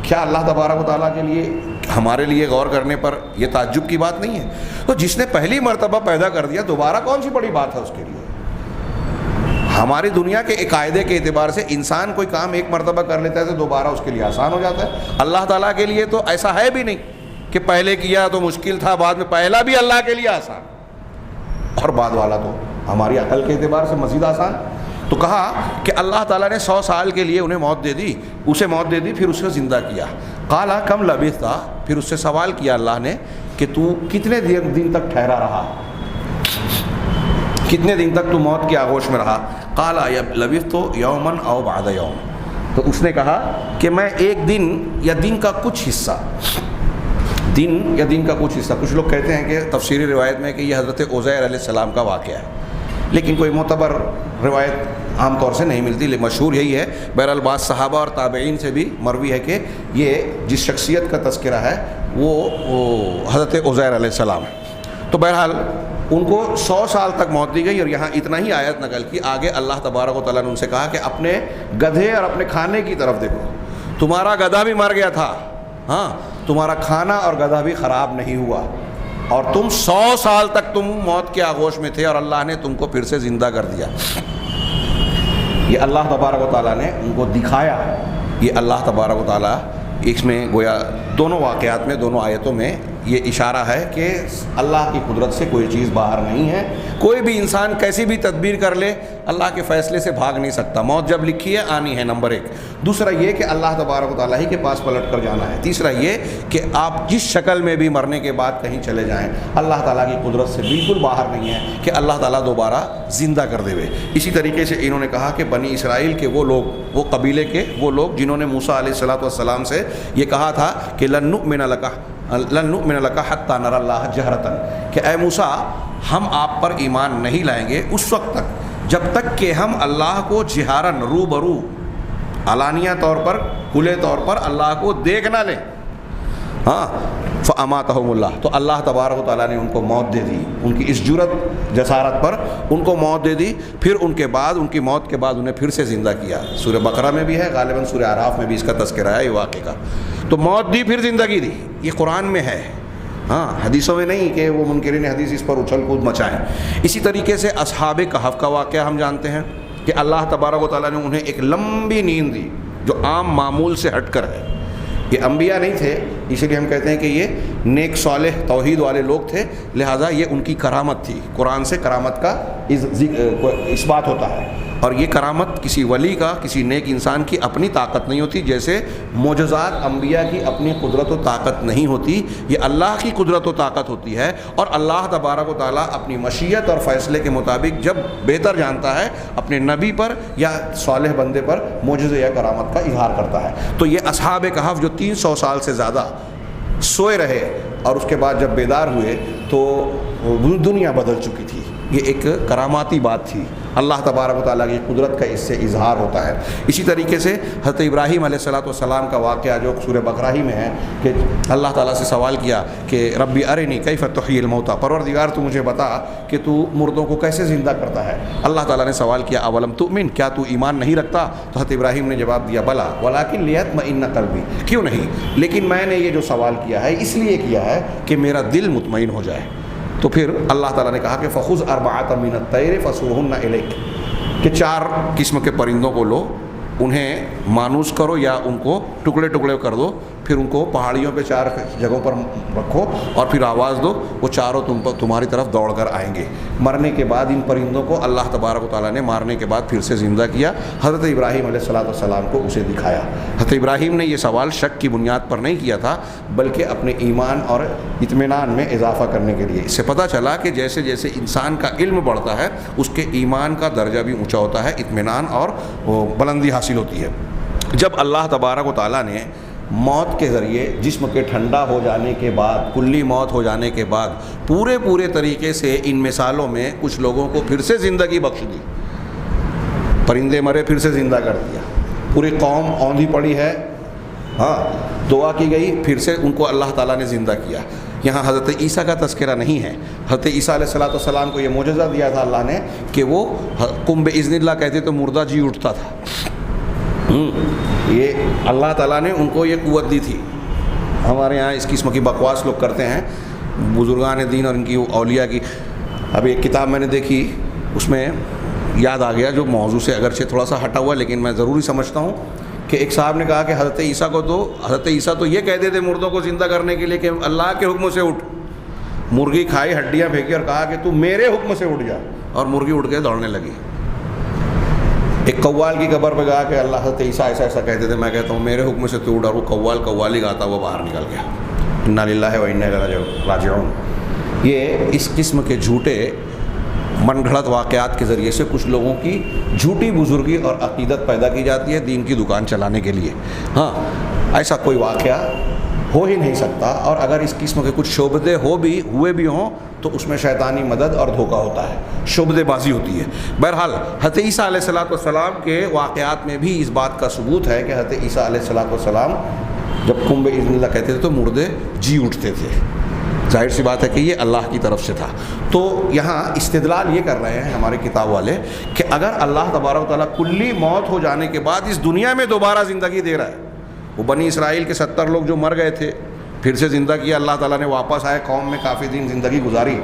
کیا اللہ تبارک و تعالیٰ کے لیے، ہمارے لیے غور کرنے پر یہ تعجب کی بات نہیں ہے؟ تو جس نے پہلی مرتبہ پیدا کر دیا، دوبارہ کون سی بڑی بات ہے اس کے لیے؟ ہماری دنیا کے قاعدے کے اعتبار سے انسان کوئی کام ایک مرتبہ کر لیتا ہے تو دوبارہ اس کے لیے آسان ہو جاتا ہے۔ اللہ تعالیٰ کے لیے تو ایسا ہے بھی نہیں کہ پہلے کیا تو مشکل تھا، بعد میں پہلا بھی اللہ کے لیے آسان، اور بعد والا تو ہماری عقل کے اعتبار سے مزید آسان۔ تو کہا کہ اللہ تعالیٰ نے 100 سال کے لیے انہیں موت دے دی، اسے موت دے دی، پھر اسے زندہ کیا۔ قال کم لبثت، پھر اس سے سوال کیا اللہ نے کہ تو کتنے دن تک ٹھہرا رہا، کتنے دن تک تو موت کی آغوش میں رہا؟ قال لبثت یوما او بعد یوم، تو اس نے کہا کہ میں ایک دن یا دن کا کچھ حصہ، دن کا کچھ حصہ۔ کچھ لوگ کہتے ہیں کہ تفسیری روایت میں کہ یہ حضرت عزیر علیہ السلام کا واقعہ ہے، لیکن کوئی معتبر روایت عام طور سے نہیں ملتی، لیکن مشہور یہی ہے۔ بہرحال بعض صحابہ اور تابعین سے بھی مروی ہے کہ یہ جس شخصیت کا تذکرہ ہے وہ حضرت عزیر علیہ السلام ہے۔ تو بہرحال ان کو 100 سال تک موت دی گئی، اور یہاں اتنا ہی آیت نقل کی۔ آگے اللہ تبارک و تعالیٰ نے ان سے کہا کہ اپنے گدھے اور اپنے کھانے کی طرف دیکھو، تمہارا گدھا بھی مر گیا تھا، تمہارا کھانا اور گدھا بھی خراب نہیں ہوا، اور تم 100 سال تک تم موت کے آغوش میں تھے اور اللہ نے تم کو پھر سے زندہ کر دیا۔ یہ اللہ تبارک و تعالیٰ نے ان کو دکھایا۔ یہ اللہ تبارک و تعالیٰ اس میں گویا دونوں واقعات میں، دونوں آیتوں میں یہ اشارہ ہے کہ اللہ کی قدرت سے کوئی چیز باہر نہیں ہے۔ کوئی بھی انسان کیسی بھی تدبیر کر لے، اللہ کے فیصلے سے بھاگ نہیں سکتا۔ موت جب لکھی ہے آنی ہے، نمبر 1۔ دوسرا یہ کہ اللہ تبارک و تعالیٰ ہی کے پاس پلٹ کر جانا ہے۔ تیسرا یہ کہ آپ جس شکل میں بھی مرنے کے بعد کہیں چلے جائیں، اللہ تعالیٰ کی قدرت سے بالکل باہر نہیں ہے کہ اللہ تعالیٰ دوبارہ زندہ کر دے۔ اسی طریقے سے انہوں نے کہا کہ بنی اسرائیل کے وہ لوگ، وہ قبیلے کے وہ لوگ جنہوں نے موسیٰ علیہ السلام سے یہ کہا تھا کہ لن نؤمن لک حتی نری اللہ جہرۃ، کہ اے موسیٰ ہم آپ پر ایمان نہیں لائیں گے اس وقت تک جب تک کہ ہم اللہ کو جہارن، روبرو، علانیہ طور پر، کھلے طور پر اللہ کو دیکھ نہ لیں۔ ہاں، فاماتہم اللہ، تو اللہ تبارک و تعالیٰ نے ان کو موت دے دی، ان کی اس جرت جسارت پر ان کو موت دے دی۔ پھر ان کے بعد، ان کی موت کے بعد انہیں پھر سے زندہ کیا۔ سورہ بقرہ میں بھی ہے، غالباً سورہ اعراف میں بھی اس کا تذکرہ ہے یہ واقعہ کا۔ تو موت دی پھر زندگی دی، یہ قرآن میں ہے، ہاں حدیثوں میں نہیں کہ وہ منکرین حدیث اس پر اچھل کود مچائیں۔ اسی طریقے سے اصحاب کہف کا واقعہ ہم جانتے ہیں کہ اللہ تبارک و تعالیٰ نے انہیں ایک لمبی نیند دی جو عام معمول سے ہٹ کر ہے۔ یہ انبیاء نہیں تھے، اسی لیے ہم کہتے ہیں کہ یہ نیک صالح توحید والے لوگ تھے، لہٰذا یہ ان کی کرامت تھی۔ قرآن سے کرامت کا اس بات ہوتا ہے، اور یہ کرامت کسی ولی کا، کسی نیک انسان کی اپنی طاقت نہیں ہوتی، جیسے معجزات انبیاء کی اپنی قدرت و طاقت نہیں ہوتی، یہ اللہ کی قدرت و طاقت ہوتی ہے۔ اور اللہ تبارک و تعالیٰ اپنی مشیت اور فیصلے کے مطابق جب بہتر جانتا ہے اپنے نبی پر یا صالح بندے پر معجزے یا کرامت کا اظہار کرتا ہے۔ تو یہ اصحاب کہف جو 300 سال سے زیادہ سوئے رہے اور اس کے بعد جب بیدار ہوئے تو دنیا بدل چکی تھی، یہ ایک کراماتی بات تھی۔ اللہ تبارک و تعالیٰ کی قدرت کا اس سے اظہار ہوتا ہے۔ اسی طریقے سے حضرت ابراہیم علیہ السلام کا واقعہ جو سورہ بقرہ ہی میں ہے کہ اللہ تعالیٰ سے سوال کیا کہ ربی ارنی کیف تحیی الموتیٰ، پروردگار تو مجھے بتا کہ تو مردوں کو کیسے زندہ کرتا ہے۔ اللہ تعالیٰ نے سوال کیا اولم تؤمن، کیا تو ایمان نہیں رکھتا؟ تو حضرت ابراہیم نے جواب دیا بلا ولکن لیطمئن قلبی، کیوں نہیں، لیکن میں نے یہ جو سوال کیا ہے اس لیے کیا ہے کہ میرا دل مطمئن ہو جائے۔ تو پھر اللہ تعالیٰ نے کہا کہ فخذ اربعۃ من الطیر فصرہن الیک، کہ 4 قسم کے پرندوں کو لو، انہیں مانوس کرو یا ان کو ٹکڑے ٹکڑے کر دو، پھر ان کو پہاڑیوں پہ 4 جگہوں پر رکھو اور پھر آواز دو، وہ چاروں تمہاری طرف دوڑ کر آئیں گے۔ مرنے کے بعد ان پرندوں کو اللہ تبارک و تعالیٰ نے مارنے کے بعد پھر سے زندہ کیا، حضرت ابراہیم علیہ السلام کو اسے دکھایا۔ حضرت ابراہیم نے یہ سوال شک کی بنیاد پر نہیں کیا تھا، بلکہ اپنے ایمان اور اطمینان میں اضافہ کرنے کے لیے۔ اس سے پتہ چلا کہ جیسے جیسے انسان کا علم بڑھتا ہے اس کے ایمان کا درجہ بھی اونچا ہوتا ہے، اطمینان اور بلندی حاصل ہوتی ہے۔ جب اللہ تبارک و تعالیٰ نے موت کے ذریعے جسم کے ٹھنڈا ہو جانے کے بعد، کلی موت ہو جانے کے بعد پورے طریقے سے ان مثالوں میں کچھ لوگوں کو پھر سے زندگی بخش دی، پرندے مرے پھر سے زندہ کر دیا، پوری قوم اوندھی پڑی ہے، ہاں دعا کی گئی پھر سے ان کو اللہ تعالیٰ نے زندہ کیا۔ یہاں حضرت عیسیٰ کا تذکرہ نہیں ہے۔ حضرت عیسیٰ علیہ السلام کو یہ معجزہ دیا تھا اللہ نے کہ وہ قم بإذن اللہ کہتے تو مردہ جی اٹھتا تھا۔ یہ اللہ تعالیٰ نے ان کو یہ قوت دی تھی۔ ہمارے یہاں اس قسم کی بکواس لوگ کرتے ہیں، بزرگان دین اور ان کی اولیاء کی۔ اب ایک کتاب میں نے دیکھی، اس میں یاد آ گیا جو موضوع سے اگرچہ تھوڑا سا ہٹا ہوا لیکن میں ضروری سمجھتا ہوں کہ ایک صاحب نے کہا کہ حضرت عیسیٰ تو یہ کہتے تھے مردوں کو زندہ کرنے کے لیے کہ اللہ کے حکم سے اٹھ۔ مرغی کھائی، ہڈیاں پھینکی اور کہا کہ تو میرے حکم سے اٹھ جا، اور مرغی اٹھ کے دوڑنے لگی۔ ایک قوال کی قبر پہ گیا کہ اللہ حضرت عیسیٰ ایسا کہتے تھے، میں کہتا ہوں میرے حکم سے تو اٹھ، اور وہ قوالی گاتا ہوا باہر نکل گیا۔ انا للہ و انا الیہ راجعون۔ یہ اس قسم کے جھوٹے من گھڑت واقعات کے ذریعے سے کچھ لوگوں کی جھوٹی بزرگی اور عقیدت پیدا کی جاتی ہے دین کی دکان چلانے کے لیے۔ ہاں ایسا کوئی واقعہ ہو ہی نہیں سکتا، اور اگر اس قسم کے کچھ شعبدے ہوئے بھی ہوں تو اس میں شیطانی مدد اور دھوکہ ہوتا ہے، شعبدے بازی ہوتی ہے۔ بہرحال حضرت عیسیٰ علیہ السلام کے واقعات میں بھی اس بات کا ثبوت ہے کہ حضرت عیسیٰ علیہ السلام جب قم بإذن اللہ کہتے تھے تو مردے جی اٹھتے تھے۔ ظاہر سی بات ہے کہ یہ اللہ کی طرف سے تھا۔ تو یہاں استدلال یہ کر رہے ہیں ہمارے کتاب والے کہ اگر اللہ تبارک و تعالیٰ کلی موت ہو جانے کے بعد اس دنیا میں دوبارہ زندگی دے رہا ہے، وہ بنی اسرائیل کے 70 لوگ جو مر گئے تھے پھر سے زندہ کیا اللہ تعالیٰ نے, واپس آئے, قوم میں کافی دن زندگی گزاری.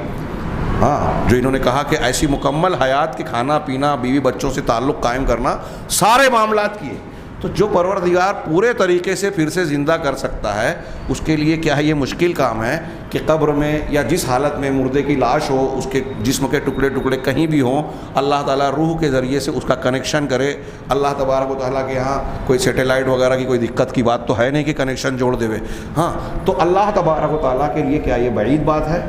ہاں, جو انہوں نے کہا کہ ایسی مکمل حیات کہ کھانا پینا, بیوی بچوں سے تعلق قائم کرنا, سارے معاملات کیے. تو جو پروردگار پورے طریقے سے پھر سے زندہ کر سکتا ہے, اس کے لیے کیا ہے یہ مشکل کام ہے کہ قبر میں یا جس حالت میں مردے کی لاش ہو, اس کے جسم کے ٹکڑے ٹکڑے کہیں بھی ہوں, اللہ تعالیٰ روح کے ذریعے سے اس کا کنیکشن کرے. اللہ تبارک و تعالیٰ کے یہاں کوئی سیٹلائٹ وغیرہ کی کوئی دقت کی بات تو ہے نہیں کہ کنیکشن جوڑ دے. ہاں, تو اللہ تبارک و تعالیٰ کے لیے کیا یہ بعید بات ہے؟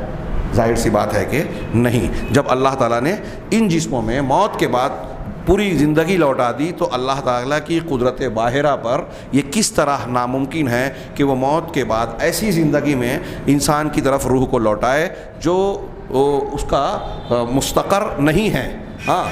ظاہر سی بات ہے کہ نہیں. جب اللہ تعالیٰ نے ان جسموں میں موت کے بعد پوری زندگی لوٹا دی, تو اللہ تعالیٰ کی قدرت باہرہ پر یہ کس طرح ناممکن ہے کہ وہ موت کے بعد ایسی زندگی میں انسان کی طرف روح کو لوٹائے جو اس کا مستقر نہیں ہے. ہاں,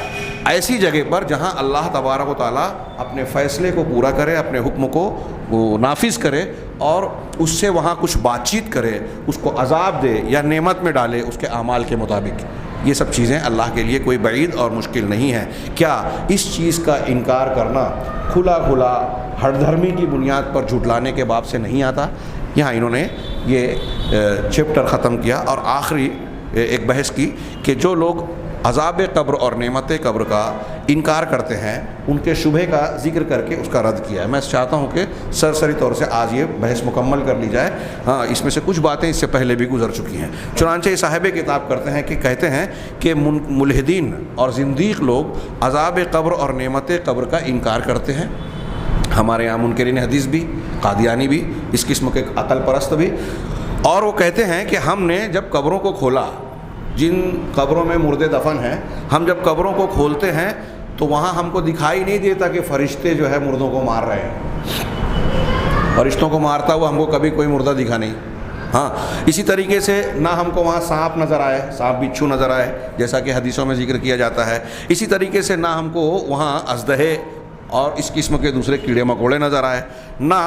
ایسی جگہ پر جہاں اللہ تبارک و تعالیٰ اپنے فیصلے کو پورا کرے, اپنے حکم کو وہ نافذ کرے اور اس سے وہاں کچھ بات چیت کرے, اس کو عذاب دے یا نعمت میں ڈالے اس کے اعمال کے مطابق. یہ سب چیزیں اللہ کے لیے کوئی بعید اور مشکل نہیں ہے. کیا اس چیز کا انکار کرنا کھلا کھلا ہر دھرمی کی بنیاد پر جھٹلانے کے باب سے نہیں آتا؟ یہاں انہوں نے یہ چیپٹر ختم کیا اور آخری ایک بحث کی کہ جو لوگ عذاب قبر اور نعمت قبر کا انکار کرتے ہیں, ان کے شبہ کا ذکر کر کے اس کا رد کیا ہے. میں چاہتا ہوں کہ سرسری طور سے آج یہ بحث مکمل کر لی جائے. ہاں, اس میں سے کچھ باتیں اس سے پہلے بھی گزر چکی ہیں. چنانچہ صاحب کتاب کرتے ہیں کہ کہتے ہیں کہ ملحدین اور زندیق لوگ عذاب قبر اور نعمت قبر کا انکار کرتے ہیں. ہمارے یہاں منکرین حدیث بھی, قادیانی بھی, اس قسم کے عقل پرست بھی, اور وہ کہتے ہیں کہ ہم نے جب قبروں کو کھولا, جن قبروں میں مردے دفن ہیں, ہم جب قبروں کو کھولتے ہیں تو وہاں ہم کو دکھائی نہیں دیتا کہ فرشتے جو ہے مردوں کو مار رہے ہیں. فرشتوں کو مارتا ہوا ہم کو کبھی کوئی مردہ دکھا نہیں. ہاں, اسی طریقے سے نہ ہم کو وہاں سانپ نظر آئے, سانپ بچھو نظر آئے جیسا کہ حدیثوں میں ذکر کیا جاتا ہے. اسی طریقے سے نہ ہم کو وہاں اژدہے اور اس قسم کے دوسرے کیڑے مکوڑے نظر آئے, نہ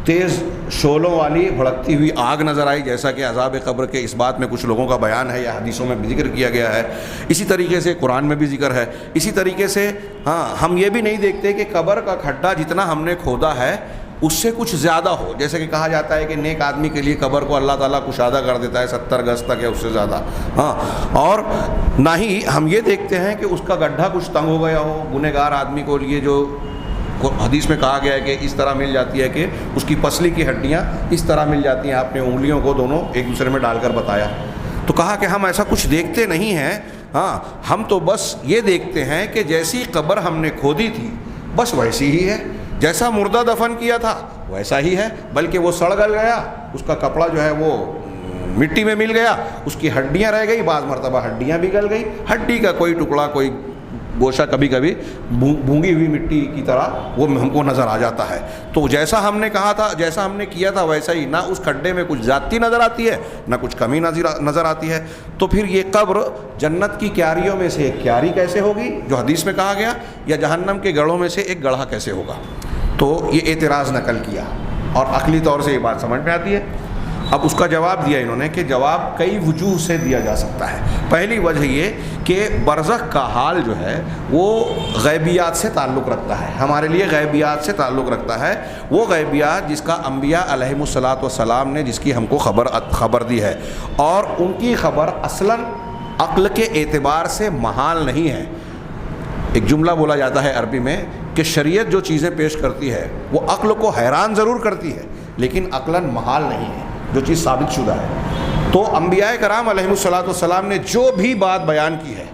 تیز شعلوں والی بھڑکتی ہوئی آگ نظر آئی جیسا کہ عذاب قبر کے اس بات میں کچھ لوگوں کا بیان ہے یا حدیثوں میں بھی ذکر کیا گیا ہے. اسی طریقے سے قرآن میں بھی ذکر ہے. اسی طریقے سے ہاں, ہم یہ بھی نہیں دیکھتے کہ قبر کا کھڈا جتنا ہم نے کھودا ہے اس سے کچھ زیادہ ہو. جیسے کہ کہا جاتا ہے کہ نیک آدمی کے لیے قبر کو اللہ تعالیٰ کشادہ کر دیتا ہے 70 گز تک یا اس سے زیادہ. ہاں, اور نہ ہی ہم یہ دیکھتے ہیں کہ اس کا گڈھا کچھ تنگ ہو گیا ہو. گنہگار آدمی کو لیے جو حدیث میں کہا گیا ہے کہ اس طرح مل جاتی ہے کہ اس کی پسلی کی ہڈیاں اس طرح مل جاتی ہیں, آپ نے انگلیوں کو دونوں ایک دوسرے میں ڈال کر بتایا. تو کہا کہ ہم ایسا کچھ دیکھتے نہیں ہیں. ہاں, ہم تو بس یہ دیکھتے ہیں کہ جیسی قبر ہم نے کھودی تھی بس ویسی ہی ہے, جیسا مردہ دفن کیا تھا ویسا ہی ہے, بلکہ وہ سڑ گل گیا, اس کا کپڑا جو ہے وہ مٹی میں مل گیا, اس کی ہڈیاں رہ گئی, بعض مرتبہ ہڈیاں بھی گل گئی, ہڈی کا کوئی ٹکڑا کوئی گوشہ کبھی کبھی بھونگی ہوئی مٹی کی طرح وہ ہم کو نظر آ جاتا ہے. تو جیسا ہم نے کہا تھا, جیسا ہم نے کیا تھا ویسا ہی, نہ اس کھڈے میں کچھ زیادتی نظر آتی ہے نہ کچھ کمی نظر آتی ہے. تو پھر یہ قبر جنت کی کیاریوں میں سے ایک کیاری کیسے ہوگی جو حدیث میں کہا گیا, یا جہنم کے گڑھوں میں سے ایک گڑھا کیسے ہوگا؟ تو یہ اعتراض نقل کیا اور عقلی طور سے یہ بات سمجھ میں آتی ہے. اب اس کا جواب دیا انہوں نے کہ جواب کئی وجوہ سے دیا جا سکتا ہے. پہلی وجہ یہ کہ برزخ کا حال جو ہے وہ غیبیات سے تعلق رکھتا ہے, ہمارے لیے غیبیات سے تعلق رکھتا ہے. وہ غیبیات جس کا انبیاء علیہم الصلاۃ والسلام نے جس کی ہم کو خبر دی ہے, اور ان کی خبر اصلاً عقل کے اعتبار سے محال نہیں ہے. ایک جملہ بولا جاتا ہے عربی میں کہ شریعت جو چیزیں پیش کرتی ہے وہ عقل کو حیران ضرور کرتی ہے لیکن عقلاً محال نہیں ہے جو چیز ثابت شدہ ہے. تو انبیاء کرام علیہم الصلاۃ والسلام نے جو بھی بات بیان کی ہے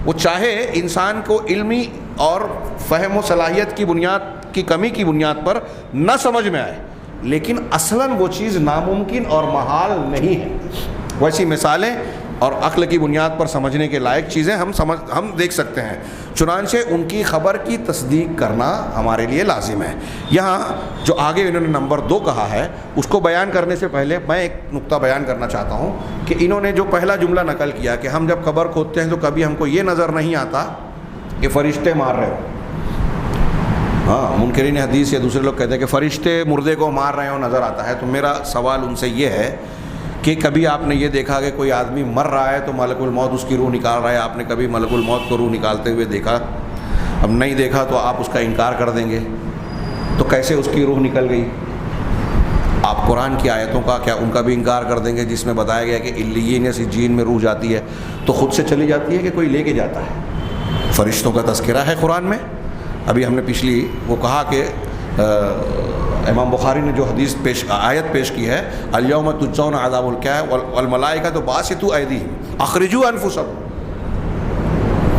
وہ چاہے انسان کو علمی اور فہم و صلاحیت کی بنیاد کی کمی کی بنیاد پر نہ سمجھ میں آئے, لیکن اصلاً وہ چیز ناممکن اور محال نہیں ہے. ویسی مثالیں اور عقل کی بنیاد پر سمجھنے کے لائق چیزیں ہم دیکھ سکتے ہیں. چنانچہ ان کی خبر کی تصدیق کرنا ہمارے لیے لازم ہے. یہاں جو آگے انہوں نے نمبر 2 کہا ہے اس کو بیان کرنے سے پہلے میں ایک نقطہ بیان کرنا چاہتا ہوں کہ انہوں نے جو پہلا جملہ نقل کیا کہ ہم جب قبر کھودتے ہیں تو کبھی ہم کو یہ نظر نہیں آتا کہ فرشتے مار رہے ہو. ہاں, منکرین حدیث یا دوسرے لوگ کہتے ہیں کہ فرشتے مردے کو مار رہے ہو نظر آتا ہے. تو میرا سوال ان سے یہ ہے کہ کبھی آپ نے یہ دیکھا کہ کوئی آدمی مر رہا ہے تو ملک الموت اس کی روح نکال رہا ہے, آپ نے کبھی ملک الموت کو روح نکالتے ہوئے دیکھا؟ اب نہیں دیکھا تو آپ اس کا انکار کر دیں گے, تو کیسے اس کی روح نکل گئی؟ آپ قرآن کی آیتوں کا کیا ان کا بھی انکار کر دیں گے جس میں بتایا گیا کہ علیین یا سجین میں روح جاتی ہے تو خود سے چلی جاتی ہے کہ کوئی لے کے جاتا ہے؟ فرشتوں کا تذکرہ ہے قرآن میں. ابھی ہم نے پچھلی وہ کہا کہ امام بخاری نے جو آیت پیش کی ہے الیوم تجزون عذاب الکاہ والملائکۃ باسطوا ایدیہم اخرجوا انفسکم،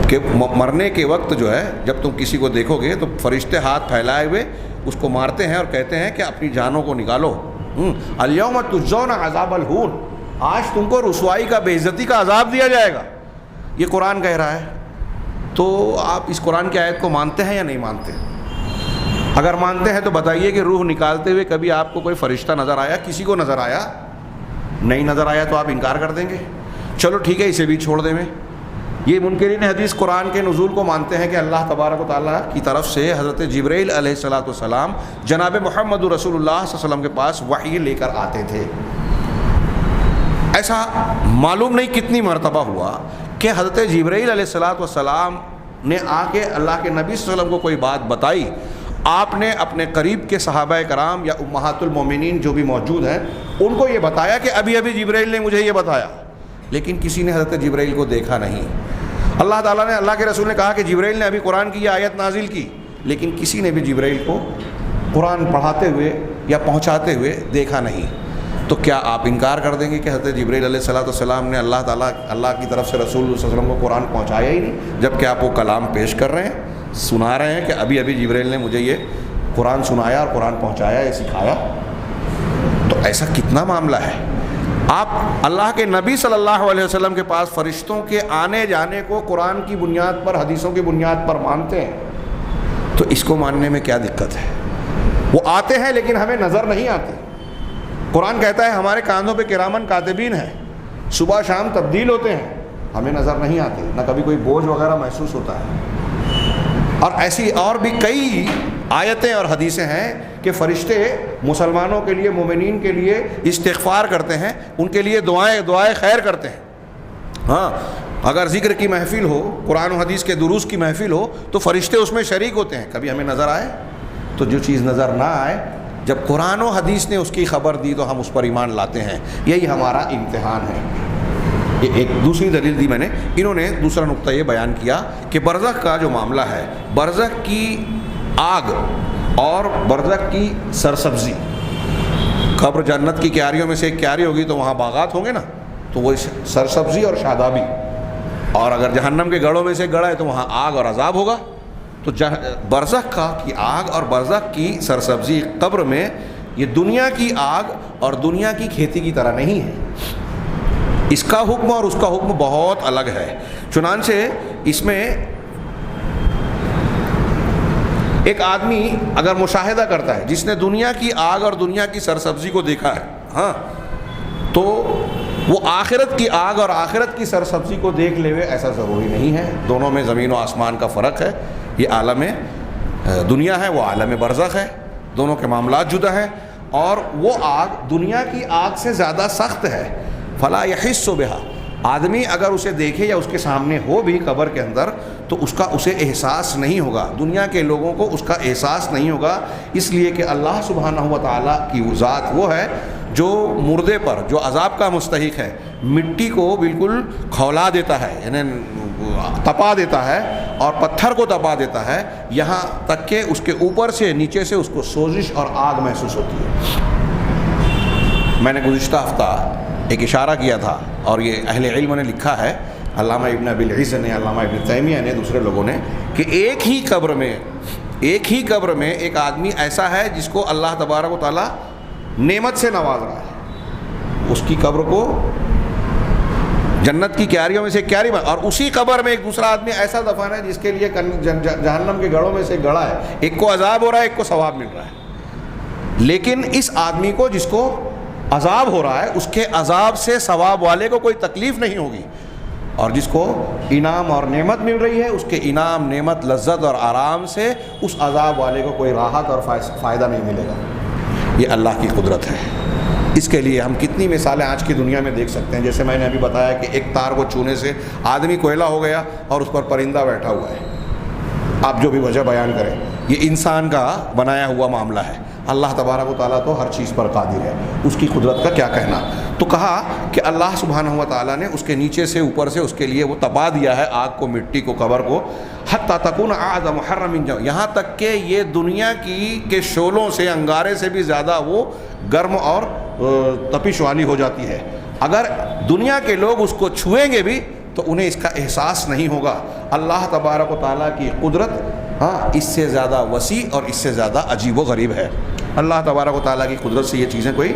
کہ مرنے کے وقت جو ہے جب تم کسی کو دیکھو گے تو فرشتے ہاتھ پھیلائے ہوئے اس کو مارتے ہیں اور کہتے ہیں کہ اپنی جانوں کو نکالو. الیوم تجزون عذاب الہون، آج تم کو رسوائی کا، بے عزتی کا عذاب دیا جائے گا. یہ قرآن کہہ رہا ہے. تو آپ اس قرآن کی آیت کو مانتے ہیں یا نہیں مانتے؟ اگر مانتے ہیں تو بتائیے کہ روح نکالتے ہوئے کبھی آپ کو کوئی فرشتہ نظر آیا؟ کسی کو نظر آیا؟ نہیں نظر آیا تو آپ انکار کر دیں گے. چلو ٹھیک ہے، اسے بھی چھوڑ دیں. میں یہ منکرین حدیث قرآن کے نزول کو مانتے ہیں کہ اللہ تبارک و تعالیٰ کی طرف سے حضرت جبرائیل علیہ السلام جناب محمد رسول اللہ صلی اللہ علیہ وسلم کے پاس وحی لے کر آتے تھے. ایسا معلوم نہیں کتنی مرتبہ ہوا کہ حضرت جبرائیل علیہ السلام نے آ کے اللہ کے نبی صلی اللہ علیہ وسلم کو کوئی بات بتائی. آپ نے اپنے قریب کے صحابہ کرام یا امہات المومنین جو بھی موجود ہیں ان کو یہ بتایا کہ ابھی ابھی جبرائیل نے مجھے یہ بتایا، لیکن کسی نے حضرت جبرائیل کو دیکھا نہیں. اللہ تعالیٰ نے، اللہ کے رسول نے کہا کہ جبرائیل نے ابھی قرآن کی یہ آیت نازل کی، لیکن کسی نے بھی جبرائیل کو قرآن پڑھاتے ہوئے یا پہنچاتے ہوئے دیکھا نہیں. تو کیا آپ انکار کر دیں گے کہ حضرت جبرائیل علیہ السلام نے اللہ کی طرف سے رسول اللہ صلی اللہ علیہ وسلم کو قرآن پہنچایا ہی نہیں، جبکہ آپ وہ کلام پیش کر رہے ہیں، سنا رہے ہیں کہ ابھی ابھی جبرائیل نے مجھے یہ قرآن سنایا اور قرآن پہنچایا، یہ سکھایا؟ تو ایسا کتنا معاملہ ہے. آپ اللہ کے نبی صلی اللہ علیہ وسلم کے پاس فرشتوں کے آنے جانے کو قرآن کی بنیاد پر، حدیثوں کی بنیاد پر مانتے ہیں، تو اس کو ماننے میں کیا دقت ہے؟ وہ آتے ہیں لیکن ہمیں نظر نہیں آتے. قرآن کہتا ہے ہمارے کاندھوں پہ کرامن کاتبین ہیں، صبح شام تبدیل ہوتے ہیں، ہمیں نظر نہیں آتے، نہ کبھی کوئی بوجھ وغیرہ محسوس ہوتا ہے. اور ایسی اور بھی کئی آیتیں اور حدیثیں ہیں کہ فرشتے مسلمانوں کے لیے، مومنین کے لیے استغفار کرتے ہیں، ان کے لیے دعائیں خیر کرتے ہیں. ہاں، اگر ذکر کی محفل ہو، قرآن و حدیث کے دروس کی محفل ہو تو فرشتے اس میں شریک ہوتے ہیں. کبھی ہمیں نظر آئے؟ تو جو چیز نظر نہ آئے، جب قرآن و حدیث نے اس کی خبر دی تو ہم اس پر ایمان لاتے ہیں. یہی ہمارا امتحان ہے. یہ ایک دوسری دلیل دی میں نے. انہوں نے دوسرا نقطہ یہ بیان کیا کہ برزخ کا جو معاملہ ہے، برزخ کی آگ اور برزخ کی سرسبزی، قبر جنت کی کیاریوں میں سے ایک کیاری ہوگی تو وہاں باغات ہوں گے نا، تو وہ سرسبزی اور شادابی. اور اگر جہنم کے گڑھوں میں سے گڑھ ہے تو وہاں آگ اور عذاب ہوگا. تو برزخ کی آگ اور برزخ کی سرسبزی قبر میں، یہ دنیا کی آگ اور دنیا کی کھیتی کی طرح نہیں ہے. اس کا حکم اور اس کا حکم بہت الگ ہے. چنانچہ اس میں ایک آدمی اگر مشاہدہ کرتا ہے جس نے دنیا کی آگ اور دنیا کی سرسبزی کو دیکھا ہے، ہاں، تو وہ آخرت کی آگ اور آخرت کی سرسبزی کو دیکھ لے ہوئے ایسا ضروری نہیں ہے. دونوں میں زمین و آسمان کا فرق ہے. یہ عالم دنیا ہے، وہ عالم برزخ ہے. دونوں کے معاملات جدا ہیں. اور وہ آگ دنیا کی آگ سے زیادہ سخت ہے. فلا یحس بہا، آدمی اگر اسے دیکھے یا اس کے سامنے ہو بھی قبر کے اندر تو اسے احساس نہیں ہوگا. دنیا کے لوگوں کو اس کا احساس نہیں ہوگا، اس لیے کہ اللہ سبحانہ و تعالیٰ کی ذات وہ ہے جو مردے پر، جو عذاب کا مستحق ہے، مٹی کو بالکل کھولا دیتا ہے، یعنی تپا دیتا ہے اور پتھر کو تپا دیتا ہے، یہاں تک کہ اس کے اوپر سے نیچے سے اس کو سوزش اور آگ محسوس ہوتی ہے. میں نے گزشتہ ہفتہ ایک اشارہ کیا تھا اور یہ اہل علم نے لکھا ہے، علامہ ابن ابی العز نے، علامہ ابن تیمیہ نے، دوسرے لوگوں نے، کہ ایک ہی قبر میں ایک آدمی ایسا ہے جس کو اللہ تبارک و تعالیٰ نعمت سے نواز رہا ہے. اس کی قبر کو جنت کی کیاریوں میں سے کیاری بنا، اور اسی قبر میں ایک دوسرا آدمی ایسا دفن ہے جس کے لیے جہنم کے گڑھوں میں سے گڑھا ہے. ایک کو عذاب ہو رہا ہے، ایک کو ثواب مل رہا ہے. لیکن اس آدمی کو جس کو عذاب ہو رہا ہے، اس کے عذاب سے ثواب والے کو کوئی تکلیف نہیں ہوگی، اور جس کو انعام اور نعمت مل رہی ہے، اس کے انعام، نعمت، لذت اور آرام سے اس عذاب والے کو کوئی راحت اور فائدہ نہیں ملے گا. یہ اللہ کی قدرت ہے. اس کے لیے ہم کتنی مثالیں آج کی دنیا میں دیکھ سکتے ہیں. جیسے میں نے ابھی بتایا کہ ایک تار کو چھونے سے آدمی کوئلہ ہو گیا اور اس پر پرندہ بیٹھا ہوا ہے. آپ جو بھی وجہ بیان کریں، یہ انسان کا بنایا ہوا معاملہ ہے. اللہ تبارک و تعالیٰ تو ہر چیز پر قادر ہے، اس کی قدرت کا کیا کہنا. تو کہا کہ اللہ سبحانہ و تعالیٰ نے اس کے نیچے سے اوپر سے اس کے لیے وہ تپا دیا ہے آگ کو، مٹی کو، قبر کو، حتی تکون اعظم محرم، یہاں تک کہ یہ دنیا کی کے شعلوں سے، انگارے سے بھی زیادہ وہ گرم اور تپش والی ہو جاتی ہے. اگر دنیا کے لوگ اس کو چھوئیں گے بھی تو انہیں اس کا احساس نہیں ہوگا. اللہ تبارک و تعالیٰ کی قدرت اس سے زیادہ وسیع اور اس سے زیادہ عجیب و غریب ہے. اللہ تبارک و تعالیٰ کی قدرت سے یہ چیزیں کوئی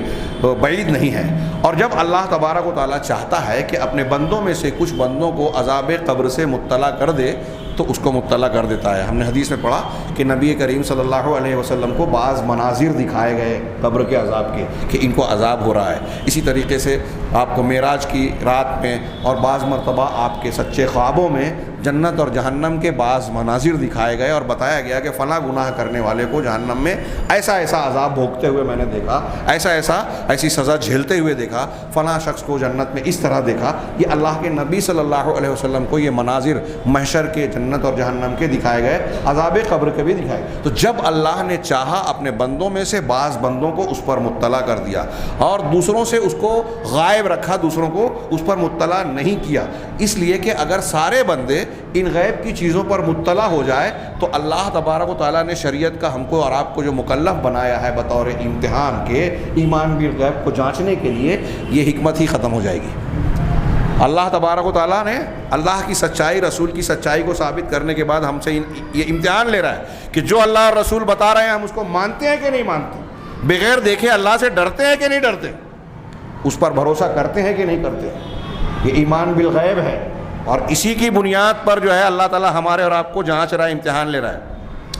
بعید نہیں ہیں. اور جب اللہ تبارک و تعالیٰ چاہتا ہے کہ اپنے بندوں میں سے کچھ بندوں کو عذاب قبر سے مطلع کر دے تو اس کو مطلع کر دیتا ہے. ہم نے حدیث میں پڑھا کہ نبی کریم صلی اللہ علیہ وسلم کو بعض مناظر دکھائے گئے قبر کے عذاب کے کہ ان کو عذاب ہو رہا ہے. اسی طریقے سے آپ کو معراج کی رات میں اور بعض مرتبہ آپ کے سچے خوابوں میں جنت اور جہنم کے بعض مناظر دکھائے گئے اور بتایا گیا کہ فلاں گناہ کرنے والے کو جہنم میں ایسا ایسا عذاب بھوگتے ہوئے میں نے دیکھا، ایسی سزا جھیلتے ہوئے دیکھا، فلاں شخص کو جنت میں اس طرح دیکھا. یہ اللہ کے نبی صلی اللہ علیہ وسلم کو یہ مناظر محشر کے، جنت اور جہنم کے دکھائے گئے، عذاب قبر کے بھی دکھائے. تو جب اللہ نے چاہا اپنے بندوں میں سے بعض بندوں کو اس پر مطلع کر دیا اور دوسروں سے اس کو غائب رکھا، دوسروں کو اس پر مطلع نہیں کیا. اس لیے کہ اگر سارے بندے ان غیب کی چیزوں پر مطلع ہو جائے تو اللہ تبارک و تعالیٰ نے شریعت کا ہم کو اور آپ کو جو مکلف بنایا ہے بطور امتحان کے، ایمان بالغیب کو جانچنے کے لیے، یہ حکمت ہی ختم ہو جائے گی. اللہ تبارک و تعالیٰ نے اللہ کی سچائی، رسول کی سچائی کو ثابت کرنے کے بعد ہم سے یہ امتحان لے رہا ہے کہ جو اللہ اور رسول بتا رہے ہیں ہم اس کو مانتے ہیں کہ نہیں مانتے، بغیر دیکھے اللہ سے ڈرتے ہیں کہ نہیں ڈرتے، اس پر بھروسہ کرتے ہیں کہ نہیں کرتے. یہ ایمان بالغیب ہے اور اسی کی بنیاد پر جو ہے اللہ تعالیٰ ہمارے اور آپ کو جانچ رہا ہے، امتحان لے رہا ہے.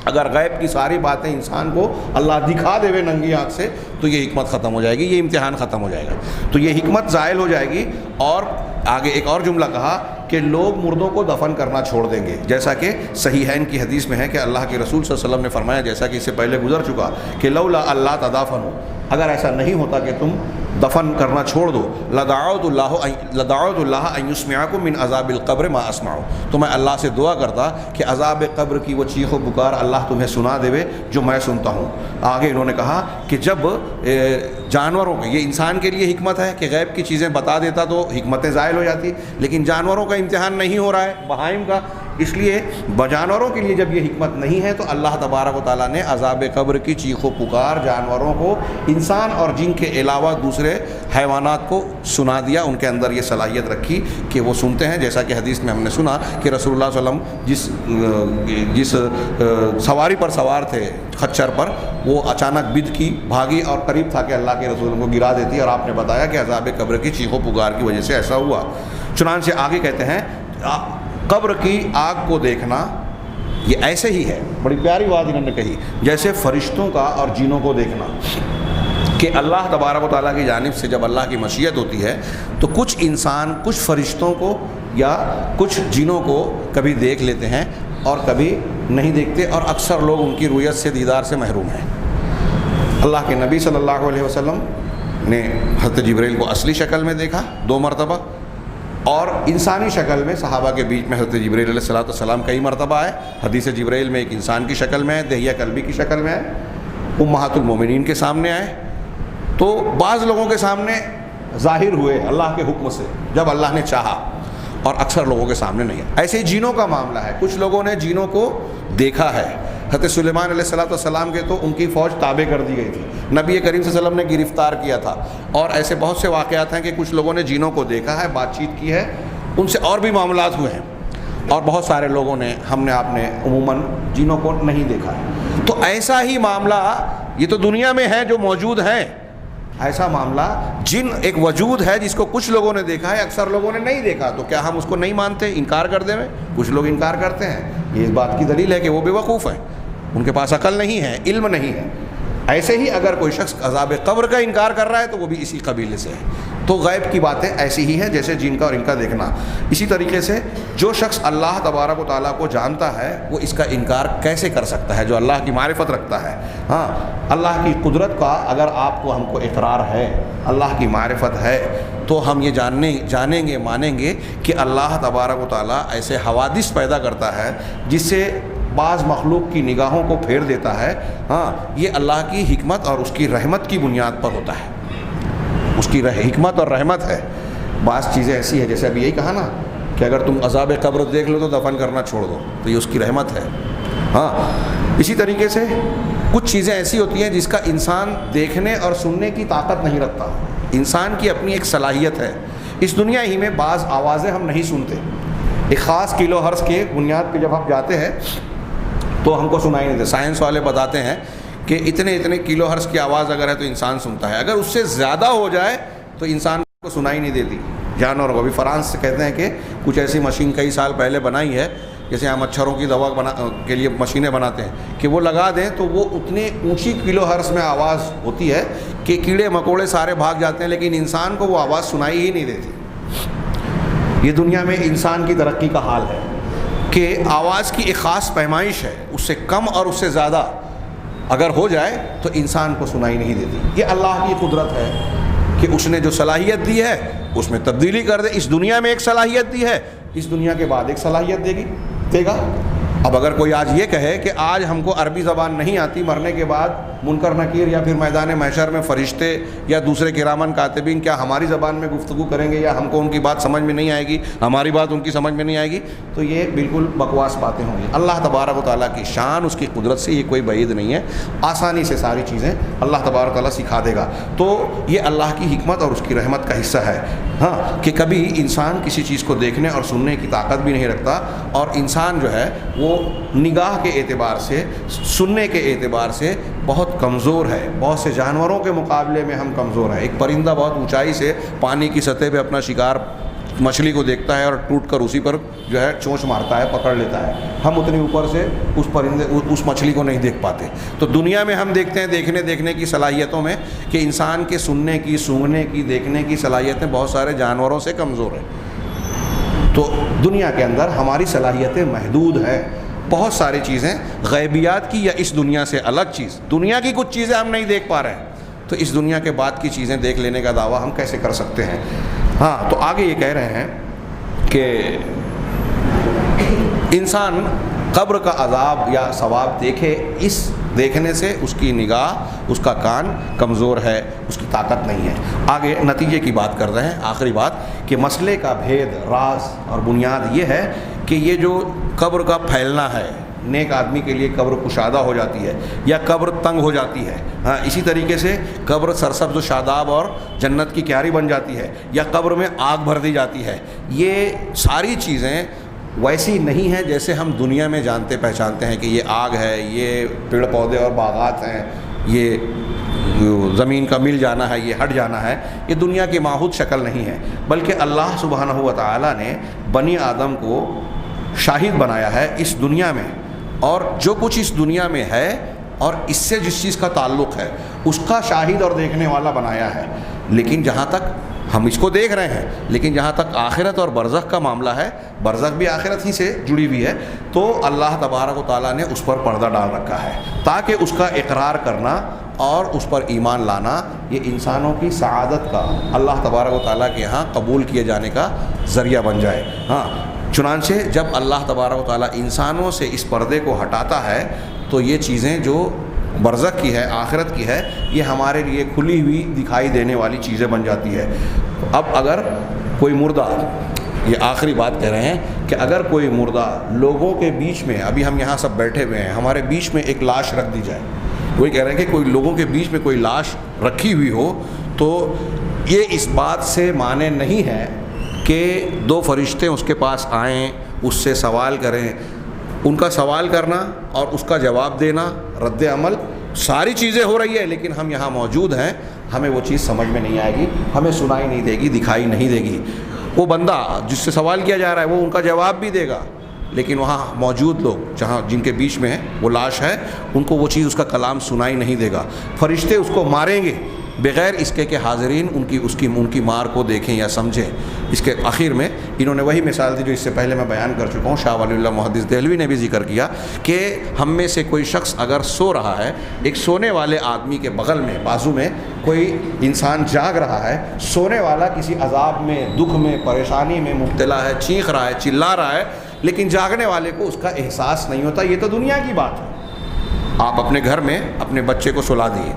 اگر غیب کی ساری باتیں انسان کو اللہ دکھا دے ننگی آنکھ سے تو یہ حکمت ختم ہو جائے گی، یہ امتحان ختم ہو جائے گا، تو یہ حکمت زائل ہو جائے گی. اور آگے ایک اور جملہ کہا کہ لوگ مردوں کو دفن کرنا چھوڑ دیں گے، جیسا کہ صحیحین کی حدیث میں ہے کہ اللہ کے رسول صلی اللہ علیہ وسلم نے فرمایا، جیسا کہ اس سے پہلے گزر چکا، کہ لولا اللہ تدافنوا، اگر ایسا نہیں ہوتا کہ تم دفن کرنا چھوڑ دو، لدعوت اللہ ان یسمعکم من عذاب القبر ما اسمع، تو میں اللہ سے دعا کرتا کہ عذاب قبر کی وہ چیخ و پکار اللہ تمہیں سنا دے جو میں سنتا ہوں. آگے انہوں نے کہا کہ جب جانوروں کے، یہ انسان کے لیے حکمت ہے کہ غیب کی چیزیں بتا دیتا تو حکمتیں زائل ہو جاتی، لیکن جانوروں کا امتحان نہیں ہو رہا ہے، بہائم کا، اس لیے جانوروں کے لیے جب یہ حکمت نہیں ہے تو اللہ تبارک و تعالیٰ نے عذاب قبر کی چیخ و پکار جانوروں کو انسان اور جن کے علاوہ دوسرے حیوانات کو سنا دیا. ان کے اندر یہ صلاحیت رکھی کہ وہ سنتے ہیں، جیسا کہ حدیث میں ہم نے سنا کہ رسول اللہ صلی اللہ علیہ وسلم جس سواری پر سوار تھے، خچر پر، وہ اچانک بد کی بھاگی اور قریب تھا کہ اللہ کے رسول کو گرا دیتی، اور آپ نے بتایا کہ عذاب قبر کی چیخ و پکار کی وجہ سے ایسا ہوا. چنانچہ آگے کہتے ہیں قبر کی آگ کو دیکھنا یہ ایسے ہی ہے، بڑی پیاری بات انہوں نے کہی، جیسے فرشتوں کا اور جنوں کو دیکھنا، کہ اللہ تبارک و تعالیٰ کی جانب سے جب اللہ کی مشیت ہوتی ہے تو کچھ انسان کچھ فرشتوں کو یا کچھ جنوں کو کبھی دیکھ لیتے ہیں اور کبھی نہیں دیکھتے، اور اکثر لوگ ان کی رؤیت سے، دیدار سے محروم ہیں. اللہ کے نبی صلی اللہ علیہ وسلم نے حضرت جبرائیل کو اصلی شکل میں دیکھا 2 مرتبہ، اور انسانی شکل میں صحابہ کے بیچ میں حضرت جبرائیل علیہ السلام کئی مرتبہ آئے. حدیث جبرائیل میں ایک انسان کی شکل میں ہے، دہیہ کلبی کی شکل میں ہے، امہات المومنین کے سامنے آئے. تو بعض لوگوں کے سامنے ظاہر ہوئے اللہ کے حکم سے جب اللہ نے چاہا، اور اکثر لوگوں کے سامنے نہیں ہے. ایسے ہی جینوں کا معاملہ ہے، کچھ لوگوں نے جینوں کو دیکھا ہے. حضرت سلیمان علیہ السلام کے تو ان کی فوج تابع کر دی گئی تھی، نبی کریم صلی اللہ علیہ وسلم نے گرفتار کیا تھا، اور ایسے بہت سے واقعات ہیں کہ کچھ لوگوں نے جینوں کو دیکھا ہے، بات چیت کی ہے ان سے، اور بھی معاملات ہوئے ہیں. اور بہت سارے لوگوں نے، ہم نے آپ نے عموماً جینوں کو نہیں دیکھا ہے. تو ایسا ہی معاملہ یہ تو دنیا میں ہے جو موجود ہیں، ایسا معاملہ جن ایک وجود ہے جس کو کچھ لوگوں نے دیکھا ہے، اکثر لوگوں نے نہیں دیکھا، تو کیا ہم اس کو نہیں مانتے، انکار کر دیں؟ کچھ لوگ انکار کرتے ہیں. یہ اس بات کی دلیل ہے کہ وہ بے وقوف ہیں، ان کے پاس عقل نہیں ہے، علم نہیں ہے. ایسے ہی اگر کوئی شخص عذاب قبر کا انکار کر رہا ہے تو وہ بھی اسی قبیلے سے ہے. تو غیب کی باتیں ایسی ہی ہیں جیسے جن کا اور ان کا دیکھنا. اسی طریقے سے جو شخص اللہ تبارک و تعالیٰ کو جانتا ہے وہ اس کا انکار کیسے کر سکتا ہے، جو اللہ کی معرفت رکھتا ہے. ہاں، اللہ کی قدرت کا اگر آپ کو، ہم کو اقرار ہے، اللہ کی معرفت ہے، تو ہم یہ جانیں گے، مانیں گے کہ اللہ تبارک و تعالیٰ ایسے حوادث پیدا کرتا ہے جس سے بعض مخلوق کی نگاہوں کو پھیر دیتا ہے، ہاں یہ اللہ کی حکمت اور اس کی رحمت کی بنیاد پر ہوتا ہے، اس کی حکمت اور رحمت ہے۔ بعض چیزیں ایسی ہیں، جیسے ابھی یہی کہا نا کہ اگر تم عذاب قبر دیکھ لو تو دفن کرنا چھوڑ دو، تو یہ اس کی رحمت ہے۔ ہاں اسی طریقے سے کچھ چیزیں ایسی ہوتی ہیں جس کا انسان دیکھنے اور سننے کی طاقت نہیں رکھتا، انسان کی اپنی ایک صلاحیت ہے۔ اس دنیا ہی میں بعض آوازیں ہم نہیں سنتے، ایک خاص کلو ہرٹز کے بنیاد پہ جب ہم جاتے ہیں تو ہم کو سنائی نہیں دیتے۔ سائنس والے بتاتے ہیں کہ اتنے کلو ہرٹز کی آواز اگر ہے تو انسان سنتا ہے، اگر اس سے زیادہ ہو جائے تو انسان کو سنائی نہیں دیتی، جانور کو۔ ابھی فرانس سے کہتے ہیں کہ کچھ ایسی مشین کئی سال پہلے بنائی ہے، جیسے یہاں مچھروں کی دوا کے لیے مشینیں بناتے ہیں، کہ وہ لگا دیں تو وہ اتنے اونچی کلو ہرٹز میں آواز ہوتی ہے کہ کیڑے مکوڑے سارے بھاگ جاتے ہیں، لیکن انسان کو وہ آواز سنائی ہی نہیں دیتی۔ یہ دنیا میں انسان کی ترقی کا حال ہے کہ آواز کی ایک خاص پیمائش ہے، اس سے کم اور اس سے زیادہ اگر ہو جائے تو انسان کو سنائی نہیں دیتی۔ یہ اللہ کی قدرت ہے کہ اس نے جو صلاحیت دی ہے اس میں تبدیلی کر دے۔ اس دنیا میں ایک صلاحیت دی ہے، اس دنیا کے بعد ایک صلاحیت دے گا۔ اب اگر کوئی آج یہ کہے کہ آج ہم کو عربی زبان نہیں آتی، مرنے کے بعد منکر نکیر یا پھر میدان محشر میں فرشتے یا دوسرے کرامن کاتبین کیا ہماری زبان میں گفتگو کریں گے، یا ہم کو ان کی بات سمجھ میں نہیں آئے گی، ہماری بات ان کی سمجھ میں نہیں آئے گی، تو یہ بالکل بکواس باتیں ہوں گی۔ اللہ تبارک و تعالیٰ کی شان، اس کی قدرت سے یہ کوئی بعید نہیں ہے، آسانی سے ساری چیزیں اللہ تبارک و تعالیٰ سکھا دے گا۔ تو یہ اللہ کی حکمت اور اس کی رحمت کا حصہ ہے، ہاں کہ کبھی انسان کسی چیز کو دیکھنے اور سننے کی طاقت بھی نہیں رکھتا، اور انسان جو ہے وہ نگاہ کے اعتبار سے، سننے کے اعتبار سے بہت کمزور ہے۔ بہت سے جانوروں کے مقابلے میں ہم کمزور ہیں۔ ایک پرندہ بہت اونچائی سے پانی کی سطح پہ اپنا شکار مچھلی کو دیکھتا ہے اور ٹوٹ کر اسی پر جو ہے چونچ مارتا ہے، پکڑ لیتا ہے۔ ہم اتنی اوپر سے اس مچھلی کو نہیں دیکھ پاتے۔ تو دنیا میں ہم دیکھتے ہیں دیکھنے کی صلاحیتوں میں کہ انسان کے سننے کی، سونگنے کی، دیکھنے کی صلاحیتیں بہت سارے جانوروں سے کمزور ہیں۔ تو دنیا کے اندر ہماری صلاحیتیں محدود ہیں۔ بہت ساری چیزیں غیبیات کی یا اس دنیا سے الگ چیز، دنیا کی کچھ چیزیں ہم نہیں دیکھ پا رہے ہیں، تو اس دنیا کے بعد کی چیزیں دیکھ لینے کا دعویٰ ہم کیسے کر سکتے ہیں؟ ہاں تو آگے یہ کہہ رہے ہیں کہ انسان قبر کا عذاب یا ثواب دیکھے، اس دیکھنے سے اس کی نگاہ، اس کا کان کمزور ہے، اس کی طاقت نہیں ہے۔ آگے نتیجے کی بات کر رہے ہیں، آخری بات کہ مسئلے کا بھید، راز اور بنیاد یہ ہے کہ یہ جو قبر کا پھیلنا ہے، نیک آدمی کے لیے قبر کشادہ ہو جاتی ہے یا قبر تنگ ہو جاتی ہے، ہاں اسی طریقے سے قبر سرسبز و شاداب اور جنت کی کیاری بن جاتی ہے، یا قبر میں آگ بھر دی جاتی ہے، یہ ساری چیزیں ویسی نہیں ہیں جیسے ہم دنیا میں جانتے پہچانتے ہیں کہ یہ آگ ہے، یہ پیڑ پودے اور باغات ہیں، یہ زمین کا مل جانا ہے، یہ ہٹ جانا ہے۔ یہ دنیا کی ماحود شکل نہیں ہے، بلکہ اللہ سبحانہ و تعالیٰ نے بنی آدم کو شاہد بنایا ہے اس دنیا میں، اور جو کچھ اس دنیا میں ہے اور اس سے جس چیز کا تعلق ہے اس کا شاہد اور دیکھنے والا بنایا ہے۔ لیکن جہاں تک ہم اس کو دیکھ رہے ہیں، لیکن جہاں تک آخرت اور برزخ کا معاملہ ہے، برزخ بھی آخرت ہی سے جڑی ہوئی ہے، تو اللہ تبارک و تعالیٰ نے اس پر پردہ ڈال رکھا ہے تاکہ اس کا اقرار کرنا اور اس پر ایمان لانا یہ انسانوں کی سعادت کا، اللہ تبارک و تعالیٰ کے ہاں قبول کیے جانے کا ذریعہ بن جائے۔ ہاں چنانچہ جب اللہ تبارک و تعالیٰ انسانوں سے اس پردے کو ہٹاتا ہے تو یہ چیزیں جو برزخ کی ہے، آخرت کی ہے، یہ ہمارے لیے کھلی ہوئی دکھائی دینے والی چیزیں بن جاتی ہے۔ اب اگر کوئی مردہ، یہ آخری بات کہہ رہے ہیں کہ اگر کوئی مردہ لوگوں کے بیچ میں، ابھی ہم یہاں سب بیٹھے ہوئے ہیں، ہمارے بیچ میں ایک لاش رکھ دی جائے، وہی کہہ رہے ہیں کہ کوئی لوگوں کے بیچ میں کوئی لاش رکھی ہوئی ہو، تو یہ اس بات سے معنی نہیں ہے کہ دو فرشتے اس کے پاس آئیں، اس سے سوال کریں۔ ان کا سوال کرنا اور اس کا جواب دینا، رد عمل، ساری چیزیں ہو رہی ہے، لیکن ہم یہاں موجود ہیں، ہمیں وہ چیز سمجھ میں نہیں آئے گی، ہمیں سنائی نہیں دے گی، دکھائی نہیں دے گی۔ وہ بندہ جس سے سوال کیا جا رہا ہے وہ ان کا جواب بھی دے گا، لیکن وہاں موجود لوگ جہاں جن کے بیچ میں وہ لاش ہے، ان کو وہ چیز، اس کا کلام سنائی نہیں دے گا۔ فرشتے اس کو ماریں گے بغیر اس کے کہ حاضرین ان کی مار کو دیکھیں یا سمجھیں۔ اس کے آخر میں انہوں نے وہی مثال دی جو اس سے پہلے میں بیان کر چکا ہوں، شاہ ولی اللہ محدث دہلوی نے بھی ذکر کیا کہ ہم میں سے کوئی شخص اگر سو رہا ہے، ایک سونے والے آدمی کے بغل میں، بازو میں کوئی انسان جاگ رہا ہے، سونے والا کسی عذاب میں، دکھ میں، پریشانی میں مبتلا ہے، چیخ رہا ہے، چلا رہا ہے، لیکن جاگنے والے کو اس کا احساس نہیں ہوتا. یہ تو دنیا کی بات ہے. آپ اپنے گھر میں اپنے بچے کو سلا دیے,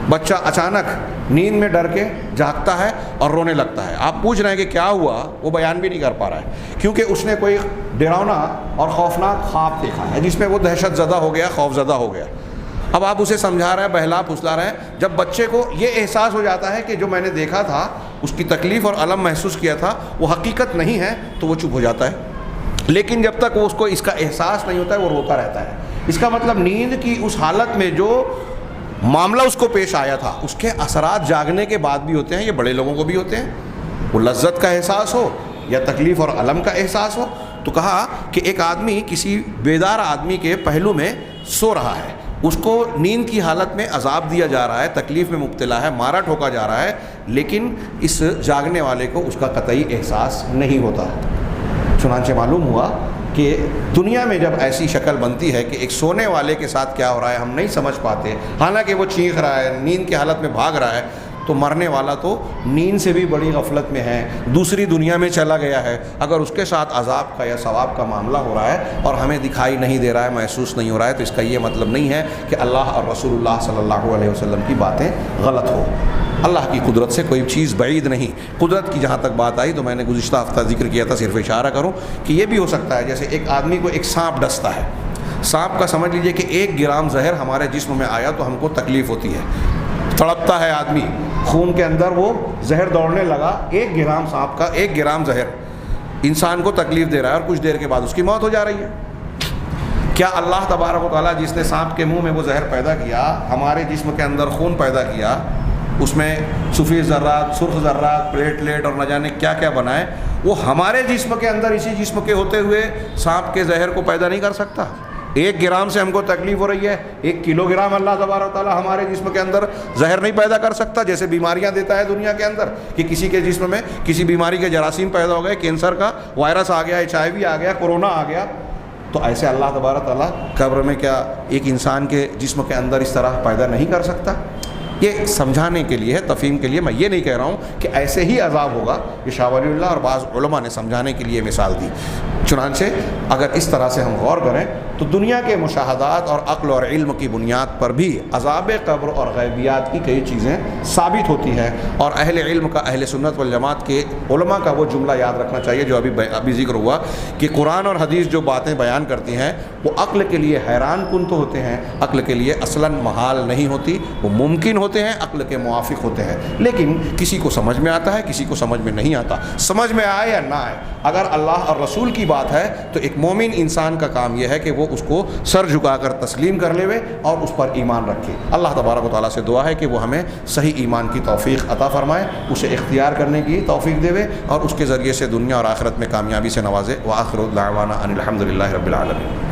بچہ اچانک نیند میں ڈر کے جاگتا ہے اور رونے لگتا ہے. آپ پوچھ رہے ہیں کہ کیا ہوا, وہ بیان بھی نہیں کر پا رہا ہے, کیونکہ اس نے کوئی ڈراؤنا اور خوفناک خواب دیکھا ہے جس میں وہ دہشت زدہ ہو گیا, خوف زدہ ہو گیا. اب آپ اسے سمجھا رہے ہیں, بہلا پھسلا رہے ہیں. جب بچے کو یہ احساس ہو جاتا ہے کہ جو میں نے دیکھا تھا, اس کی تکلیف اور الم محسوس کیا تھا, وہ حقیقت نہیں ہے, تو وہ چپ ہو جاتا ہے. لیکن جب تک وہ اس کو اس کا احساس نہیں ہوتا ہے, وہ روتا رہتا ہے. اس کا مطلب نیند کی اس حالت میں جو معاملہ اس کو پیش آیا تھا, اس کے اثرات جاگنے کے بعد بھی ہوتے ہیں. یہ بڑے لوگوں کو بھی ہوتے ہیں, وہ لذت کا احساس ہو یا تکلیف اور الم کا احساس ہو. تو کہا کہ ایک آدمی کسی بیدار آدمی کے پہلو میں سو رہا ہے, اس کو نیند کی حالت میں عذاب دیا جا رہا ہے, تکلیف میں مبتلا ہے, مارا ٹھوکا جا رہا ہے, لیکن اس جاگنے والے کو اس کا قطعی احساس نہیں ہوتا. چنانچہ معلوم ہوا کہ دنیا میں جب ایسی شکل بنتی ہے کہ ایک سونے والے کے ساتھ کیا ہو رہا ہے ہم نہیں سمجھ پاتے, حالانکہ وہ چیخ رہا ہے, نیند کی حالت میں بھاگ رہا ہے, تو مرنے والا تو نیند سے بھی بڑی غفلت میں ہے, دوسری دنیا میں چلا گیا ہے. اگر اس کے ساتھ عذاب کا یا ثواب کا معاملہ ہو رہا ہے اور ہمیں دکھائی نہیں دے رہا ہے, محسوس نہیں ہو رہا ہے, تو اس کا یہ مطلب نہیں ہے کہ اللہ اور رسول اللہ صلی اللہ علیہ وسلم کی باتیں غلط ہو. اللہ کی قدرت سے کوئی چیز بعید نہیں. قدرت کی جہاں تک بات آئی تو میں نے گزشتہ ہفتہ ذکر کیا تھا, صرف اشارہ کروں کہ یہ بھی ہو سکتا ہے جیسے ایک آدمی کو ایک سانپ ڈستا ہے, سانپ کا سمجھ لیجئے کہ 1 گرام زہر ہمارے جسم میں آیا تو ہم کو تکلیف ہوتی ہے, تڑپتا ہے آدمی, خون کے اندر وہ زہر دوڑنے لگا, 1 گرام سانپ کا 1 گرام زہر انسان کو تکلیف دے رہا ہے اور کچھ دیر کے بعد اس کی موت ہو جا رہی ہے. کیا اللہ تبارک و تعالیٰ جس نے سانپ کے منہ میں وہ زہر پیدا کیا, ہمارے جسم کے اندر خون پیدا کیا, اس میں سفید ذرات, سرخ ذرات, پلیٹلیٹ اور نہ جانے کیا کیا بنائے, وہ ہمارے جسم کے اندر اسی جسم کے ہوتے ہوئے سانپ کے زہر کو پیدا نہیں کر سکتا؟ 1 گرام سے ہم کو تکلیف ہو رہی ہے, 1 کلو گرام اللہ تبارک و تعالیٰ ہمارے جسم کے اندر زہر نہیں پیدا کر سکتا؟ جیسے بیماریاں دیتا ہے دنیا کے اندر کہ کسی کے جسم میں کسی بیماری کے جراثیم پیدا ہو گئے, کینسر کا وائرس آ گیا, HIV آ گیا, کورونا آ گیا, تو ایسے اللہ تبارک و تعالیٰ قبر میں کیا ایک انسان کے جسم کے اندر اس طرح پیدا نہیں کر سکتا؟ یہ سمجھانے کے لیے ہے, تفہیم کے لیے. میں یہ نہیں کہہ رہا ہوں کہ ایسے ہی عذاب ہوگا. یہ شاہ ولی اللہ اور بعض علماء نے سمجھانے کے لیے مثال دی. چنانچہ اگر اس طرح سے ہم غور کریں تو دنیا کے مشاہدات اور عقل اور علم کی بنیاد پر بھی عذاب قبر اور غیبیات کی کئی چیزیں ثابت ہوتی ہیں. اور اہل علم کا, اہل سنت والجماعت کے علماء کا وہ جملہ یاد رکھنا چاہیے جو ابھی ذکر ہوا کہ قرآن اور حدیث جو باتیں بیان کرتی ہیں وہ عقل کے لیے حیران کن تو ہوتے ہیں, عقل کے لیے اصلاً محال نہیں ہوتی, وہ ممکن ہوتے ہیں, عقل کے موافق ہوتے ہیں. لیکن کسی کو سمجھ میں آتا ہے, کسی کو سمجھ میں نہیں آتا. سمجھ میں آئے یا نہ آئے, اگر اللہ اور رسول کی بات ہے تو ایک مومن انسان کا کام یہ ہے کہ وہ اس کو سر جھکا کر تسلیم کر لے اور اس پر ایمان رکھے. اللہ تبارک و تعالیٰ سے دعا ہے کہ وہ ہمیں صحیح ایمان کی توفیق عطا فرمائے, اسے اختیار کرنے کی توفیق دے اور اس کے ذریعے سے دنیا اور آخرت میں کامیابی سے نوازے. وآخر دعوانا ان الحمد للہ رب العالمین.